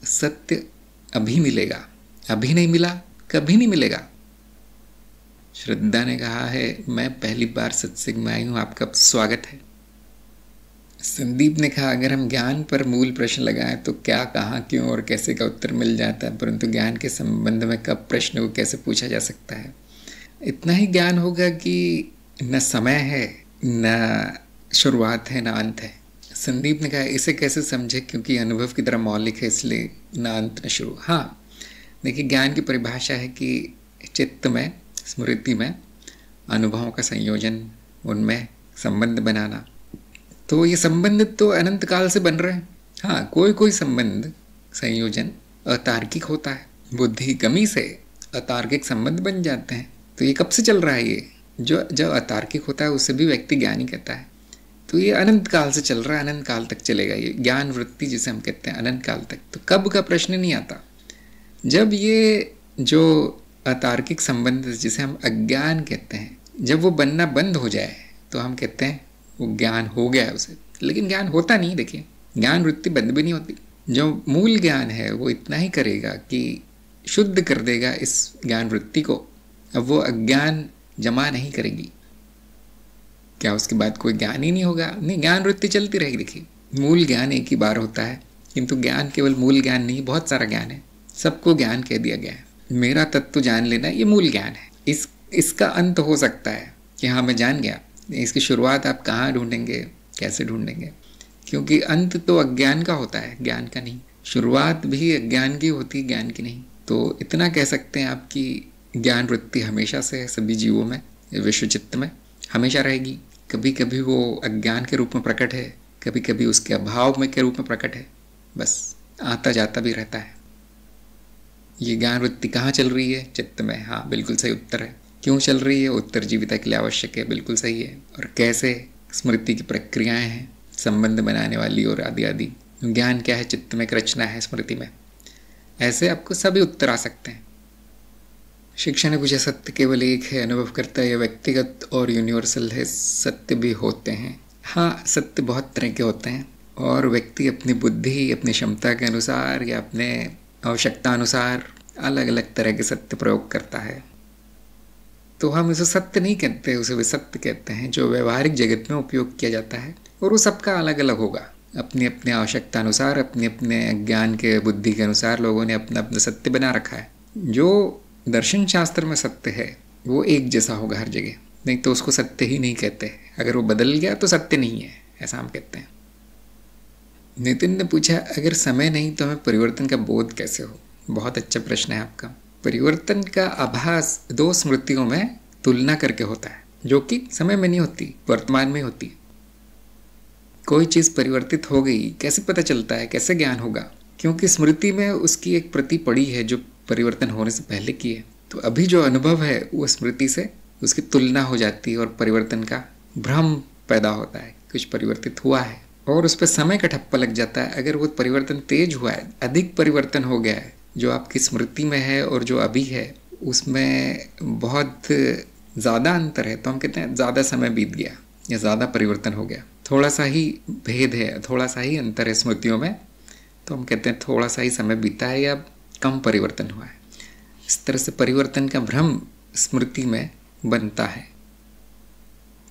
[SPEAKER 1] सत्य अभी मिलेगा, अभी नहीं मिला कभी नहीं मिलेगा। श्रद्धा ने कहा है मैं पहली बार सत्संग में आई हूँ, आपका स्वागत है। संदीप ने कहा अगर हम ज्ञान पर मूल प्रश्न लगाएं तो क्या, कहाँ, क्यों और कैसे का उत्तर मिल जाता है, परंतु ज्ञान के संबंध में कब प्रश्न को कैसे पूछा जा सकता है। इतना ही ज्ञान होगा कि न समय है, न शुरुआत है, न अंत है। संदीप ने कहा इसे कैसे समझे, क्योंकि अनुभव की तरह मौलिक है, इसलिए न अंत न शुरू। हाँ देखिए, ज्ञान की परिभाषा है कि चित्त में, स्मृति में अनुभवों का संयोजन, उनमें संबंध बनाना। तो ये संबंध तो अनंत काल से बन रहे हैं। हाँ, कोई कोई संबंध, संयोजन अतार्किक होता है, बुद्धि की कमी से अतार्किक संबंध बन जाते हैं। तो ये कब से चल रहा है? ये जो अतार्किक होता है उसे भी व्यक्ति ज्ञानी कहता है। तो ये अनंत काल से चल रहा है, अनंत काल तक चलेगा ये ज्ञान वृत्ति जिसे हम कहते हैं, अनंत काल तक। तो कब का प्रश्न नहीं आता। जब ये जो अतार्किक संबंध जिसे हम अज्ञान कहते हैं, जब वो बनना बंद हो जाए तो हम कहते हैं वो ज्ञान हो गया उसे। लेकिन ज्ञान होता नहीं। देखिए, ज्ञान वृत्ति बंद भी नहीं होती। जो मूल ज्ञान है वो इतना ही करेगा कि शुद्ध कर देगा इस ज्ञान वृत्ति को। अब वो अज्ञान जमा नहीं करेगी। क्या उसके बाद कोई ज्ञान ही नहीं होगा? नहीं, ज्ञान वृत्ति चलती रहेगी। देखिए, मूल ज्ञान एक ही बार होता है, किंतु ज्ञान केवल मूल ज्ञान नहीं, बहुत सारा ज्ञान है। सबको ज्ञान कह दिया गया है। मेरा तत्व जान लेना ये मूल ज्ञान है। इसका अंत हो सकता है कि हाँ मैं जान गया। इसकी शुरुआत आप कहाँ ढूंढेंगे, कैसे ढूंढेंगे? क्योंकि अंत तो अज्ञान का होता है, ज्ञान का नहीं। शुरुआत भी अज्ञान की होती है, ज्ञान की नहीं। तो इतना कह सकते हैं आप कि ज्ञान वृत्ति हमेशा से है सभी जीवों में, विश्व चित्त में हमेशा रहेगी। कभी कभी वो अज्ञान के रूप में प्रकट है, कभी कभी उसके अभाव में के रूप में प्रकट है, बस आता जाता भी रहता है। ये ज्ञान वृत्ति कहाँ चल रही है? चित्त में। हाँ, बिल्कुल सही उत्तर है। क्यों चल रही है? उत्तर जीविता के लिए आवश्यक है, बिल्कुल सही है। और कैसे? स्मृति की प्रक्रियाएं हैं संबंध बनाने वाली और आदि आदि। ज्ञान क्या है? चित्त में एक रचना है स्मृति में। ऐसे आपको सभी उत्तर आ सकते हैं। शिक्षा ने पूछा, सत्य केवल एक है, अनुभव करता है, या व्यक्तिगत और यूनिवर्सल है? सत्य भी होते हैं। हाँ, सत्य बहुत तरह के होते हैं और व्यक्ति अपनी बुद्धि, अपनी क्षमता के अनुसार या अपने आवश्यकता अनुसार अलग अलग तरह के सत्य प्रयोग करता है। तो हम उसे सत्य नहीं कहते, उसे विसत्य कहते हैं, जो व्यवहारिक जगत में उपयोग किया जाता है। और वो सबका अलग अलग होगा, अपनी अपनी आवश्यकता अनुसार, अपने अपने ज्ञान के बुद्धि के अनुसार लोगों ने अपना अपना सत्य बना रखा है। जो दर्शन शास्त्र में सत्य है वो एक जैसा होगा हर जगह, नहीं तो उसको सत्य ही नहीं कहते। अगर वो बदल गया तो सत्य नहीं है, ऐसा हम कहते हैं। नितिन ने पूछा, अगर समय नहीं तो हमें परिवर्तन का बोध कैसे हो? बहुत अच्छा प्रश्न है आपका। परिवर्तन का आभास दो स्मृतियों में तुलना करके होता है, जो कि समय में नहीं होती, वर्तमान में होती है। कोई चीज़ परिवर्तित हो गई कैसे पता चलता है, कैसे ज्ञान होगा? क्योंकि स्मृति में उसकी एक प्रति पड़ी है जो परिवर्तन होने से पहले की है। तो अभी जो अनुभव है वो स्मृति से उसकी तुलना हो जाती है और परिवर्तन का भ्रम पैदा होता है, कुछ परिवर्तित हुआ है और उस पर समय का ठप्पा लग जाता है। अगर वो परिवर्तन तेज हुआ है, अधिक परिवर्तन हो गया है, जो आपकी स्मृति में है और जो अभी है उसमें बहुत ज़्यादा अंतर है, तो हम कहते हैं ज़्यादा समय बीत गया या ज़्यादा परिवर्तन हो गया। थोड़ा सा ही भेद है, थोड़ा सा ही अंतर है स्मृतियों में, तो हम कहते हैं थोड़ा सा ही समय बीता है या कम परिवर्तन हुआ है। इस तरह से परिवर्तन का भ्रम स्मृति में बनता है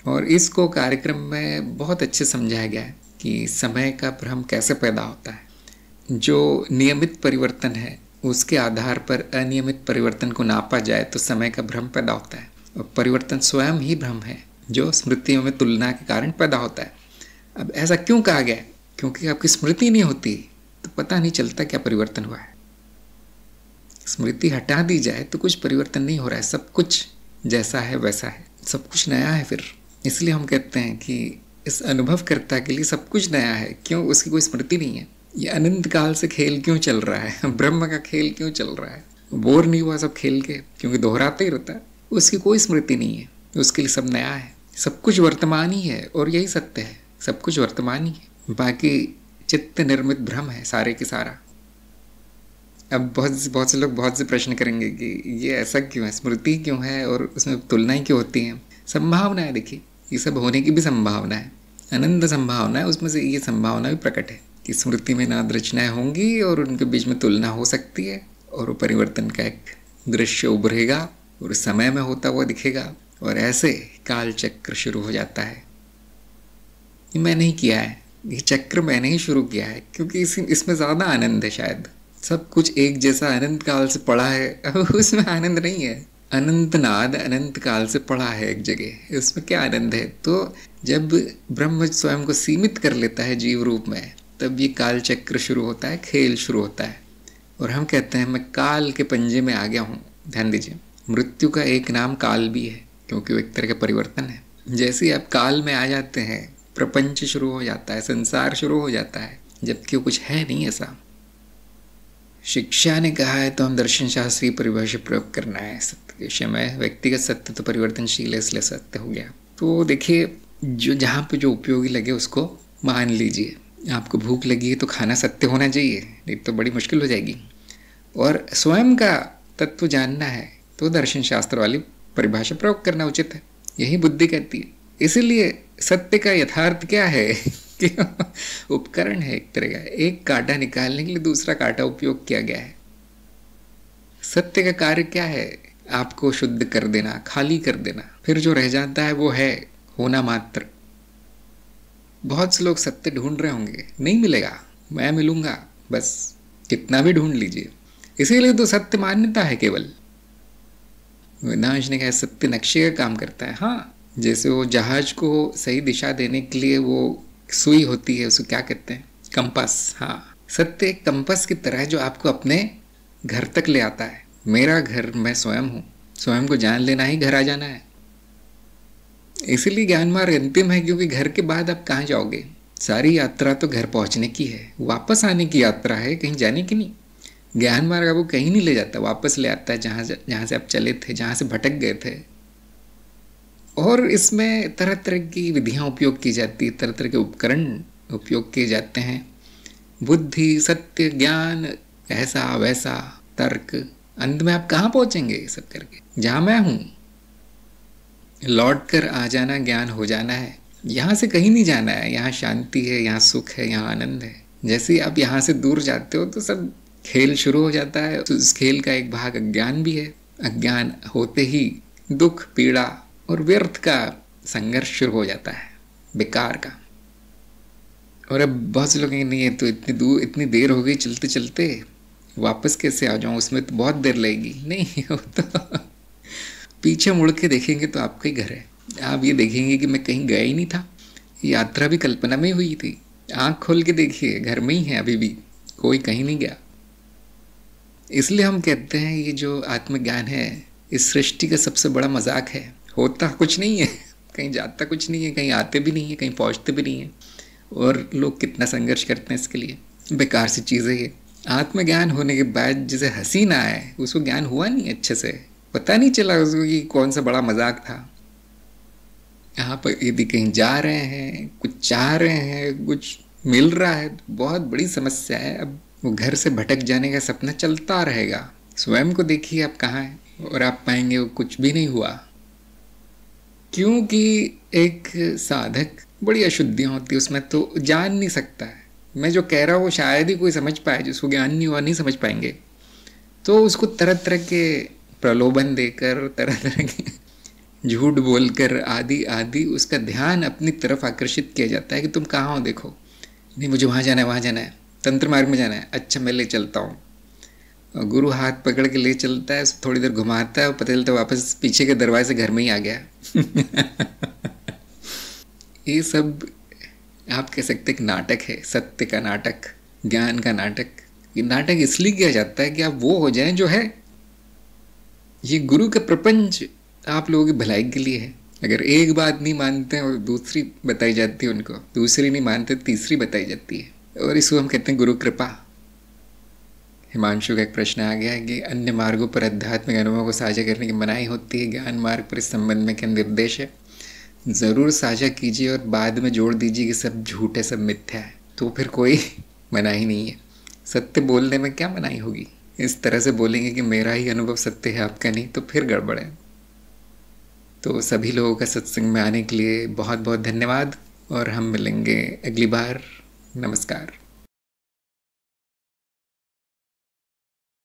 [SPEAKER 1] और इसको कार्यक्रम में बहुत अच्छे समझाया गया है कि समय का भ्रम कैसे पैदा होता है। जो नियमित परिवर्तन है उसके आधार पर अनियमित परिवर्तन को नापा जाए तो समय का भ्रम पैदा होता है और परिवर्तन स्वयं ही भ्रम है जो स्मृतियों में तुलना के कारण पैदा होता है। अब ऐसा क्यों कहा गया? क्योंकि आपकी स्मृति नहीं होती तो पता नहीं चलता क्या परिवर्तन हुआ है। स्मृति हटा दी जाए तो कुछ परिवर्तन नहीं हो रहा है, सब कुछ जैसा है वैसा है, सब कुछ नया है। फिर इसलिए हम कहते हैं कि इस अनुभवकर्ता के लिए सब कुछ नया है। क्यों? उसकी कोई स्मृति नहीं है। ये अनंत काल से खेल क्यों चल रहा है? ब्रह्म का खेल क्यों चल रहा है? बोर नहीं हुआ सब खेल के? क्योंकि दोहराते ही रहता है। उसकी कोई स्मृति नहीं है, उसके लिए सब नया है। सब कुछ वर्तमान ही है और यही सत्य है, सब कुछ वर्तमान ही है। बाकी चित्त निर्मित भ्रम है सारे के सारा। अब बहुत से लोग बहुत से प्रश्न करेंगे कि ये ऐसा क्यों है, स्मृति क्यों है और उसमें तुलनाएं क्यों होती हैं? संभावना है, देखिए ये सब होने की भी संभावना है, अनंत संभावना है। उसमें से ये संभावना भी प्रकट है कि स्मृति में नाद रचनाएं होंगी और उनके बीच में तुलना हो सकती है और वो परिवर्तन का एक दृश्य उभरेगा और समय में होता हुआ दिखेगा और ऐसे काल चक्र शुरू हो जाता है। ये मैंने ही किया है, ये चक्र मैंने ही शुरू किया है क्योंकि इसमें ज़्यादा आनंद है। शायद सब कुछ एक जैसा अनंत काल से पड़ा है, अब उसमें आनंद नहीं है। अनंत नाद अनंत काल से पड़ा है एक जगह, उसमें क्या आनंद है? तो जब ब्रह्म स्वयं को सीमित कर लेता है जीव रूप में, तब ये काल चक्र शुरू होता है, खेल शुरू होता है और हम कहते हैं मैं काल के पंजे में आ गया हूँ। ध्यान दीजिए, मृत्यु का एक नाम काल भी है क्योंकि वो एक तरह का परिवर्तन है। जैसे ही आप काल में आ जाते हैं, प्रपंच शुरू हो जाता है, संसार शुरू हो जाता है, जबकि कुछ है नहीं ऐसा। शिक्षा ने कहा है तो हम दर्शन शास्त्रीय परिभाषा प्रयोग करना है सत्य के विषय में। व्यक्तिगत सत्य तो परिवर्तनशील है, इसलिए सत्य हो गया। तो देखिए, जो जहाँ पे जो उपयोगी लगे उसको मान लीजिए। आपको भूख लगी है तो खाना सत्य होना चाहिए, नहीं तो बड़ी मुश्किल हो जाएगी। और स्वयं का तत्व जानना है तो दर्शन शास्त्र वाली परिभाषा प्रयोग करना उचित है, यही बुद्धि कहती है। इसीलिए सत्य का यथार्थ क्या है कि उपकरण है एक तरह का, एक कांटा निकालने के लिए दूसरा कांटा उपयोग किया गया है। सत्य का कार्य क्या है? आपको शुद्ध कर देना, खाली कर देना, फिर जो रह जाता है वो है होना मात्र। बहुत से लोग सत्य ढूंढ रहे होंगे, नहीं मिलेगा, मैं मिलूंगा, बस कितना भी ढूंढ लीजिए। इसीलिए तो सत्य मान्यता है केवल। वेदांश ने कहा सत्य नक्शे का काम करता है। हाँ, जैसे वो जहाज को सही दिशा देने के लिए वो सुई होती है, उसको क्या कहते हैं? कंपास। हाँ, सत्य एक कंपास की तरह है जो आपको अपने घर तक ले आता है। मेरा घर मैं स्वयं हूँ, स्वयं को जान लेना ही घर आ जाना है। इसीलिए ज्ञान मार्ग अंतिम है, क्योंकि घर के बाद आप कहाँ जाओगे? सारी यात्रा तो घर पहुंचने की है, वापस आने की यात्रा है, कहीं जाने की नहीं। ज्ञान मार्ग आपको कहीं नहीं ले जाता, वापस ले आता है जहाँ से आप चले थे, जहाँ से भटक गए थे। और इसमें तरह तरह की विधियाँ उपयोग की जाती है, तरह तरह के उपकरण उपयोग किए जाते हैं। बुद्धि, सत्य, ज्ञान, ऐसा वैसा, तर्क। अंत में आप कहाँ पहुँचेंगे ये सब करके? जहाँ मैं हूँ। लौट कर आ जाना, ज्ञान हो जाना है। यहाँ से कहीं नहीं जाना है, यहाँ शांति है, यहाँ सुख है, यहाँ आनंद है। जैसे ही आप यहाँ से दूर जाते हो तो सब खेल शुरू हो जाता है। तो इस खेल का एक भाग अज्ञान भी है। अज्ञान होते ही दुख, पीड़ा और व्यर्थ का संघर्ष शुरू हो जाता है, बेकार का। और अब बहुत से लोग कहेंगे नहीं, ये तो इतनी देर हो गई चलते चलते, वापस कैसे आ जाऊँ, उसमें तो बहुत देर लगेगी। नहीं, वो तो पीछे मुड़ के देखेंगे तो आपका ही घर है। आप ये देखेंगे कि मैं कहीं गया ही नहीं था, यात्रा भी कल्पना में हुई थी। आँख खोल के देखिए, घर में ही है अभी भी, कोई कहीं नहीं गया। इसलिए हम कहते हैं ये जो आत्मज्ञान है, इस सृष्टि का सबसे बड़ा मजाक है। होता कुछ नहीं है, कहीं जाता कुछ नहीं है, कहीं आते भी नहीं है, कहीं पहुँचते भी नहीं है। और लोग कितना संघर्ष करते हैं इसके लिए। बेकार सी चीज़ है ये। आत्मज्ञान होने के बाद जिसे हंसी ना आए, उसको ज्ञान हुआ नहीं अच्छे से, पता नहीं चला उसको कि कौन सा बड़ा मजाक था। आप यदि कहीं जा रहे हैं, कुछ चाह रहे हैं, कुछ मिल रहा है, तो बहुत बड़ी समस्या है। अब वो घर से भटक जाने का सपना चलता रहेगा। स्वयं को देखिए आप कहाँ हैं, और आप पाएंगे वो कुछ भी नहीं हुआ। क्योंकि एक साधक बड़ी अशुद्धियाँ होती है उसमें, तो जान नहीं सकता है। मैं जो कह रहा हूँ वो शायद ही कोई समझ पाए, जिसको ज्ञान नहीं हुआ नहीं समझ पाएंगे। तो उसको तरह तरह के प्रलोभन देकर, तरह तरह के झूठ बोलकर, आदि आदि उसका ध्यान अपनी तरफ आकर्षित किया जाता है कि तुम कहाँ हो, देखो। नहीं, मुझे वहाँ जाना है, वहाँ जाना है, तंत्र मार्ग में जाना है। अच्छा, मैं ले चलता हूँ। गुरु हाथ पकड़ के ले चलता है, थोड़ी देर घुमाता है, और पता चलता है वापस पीछे के दरवाजे से घर में ही आ गया। ये सब आप कह सकते हैं कि नाटक है, सत्य का नाटक, ज्ञान का नाटक। ये नाटक इसलिए किया जाता है कि आप वो हो जाएं जो है। ये गुरु का प्रपंच आप लोगों की भलाई के लिए है। अगर एक बात नहीं मानते हैं और दूसरी बताई जाती है उनको, दूसरी नहीं मानते तीसरी बताई जाती है, और इसको हम कहते हैं गुरु कृपा। हिमांशु का एक प्रश्न आ गया है कि अन्य मार्गों पर आध्यात्मिक अनुभवों को साझा करने की मनाही होती है, ज्ञान मार्ग पर इस संबंध में क्या निर्देश है? ज़रूर साझा कीजिए और बाद में जोड़ दीजिए कि सब झूठ है, सब मिथ्या है, तो फिर कोई मनाही नहीं है। सत्य बोलने में क्या मनाही होगी? इस तरह से बोलेंगे कि मेरा ही अनुभव सत्य है, आपका नहीं, तो फिर गड़बड़ है। तो सभी लोगों का सत्संग में आने के लिए बहुत बहुत धन्यवाद, और हम मिलेंगे अगली बार। नमस्कार।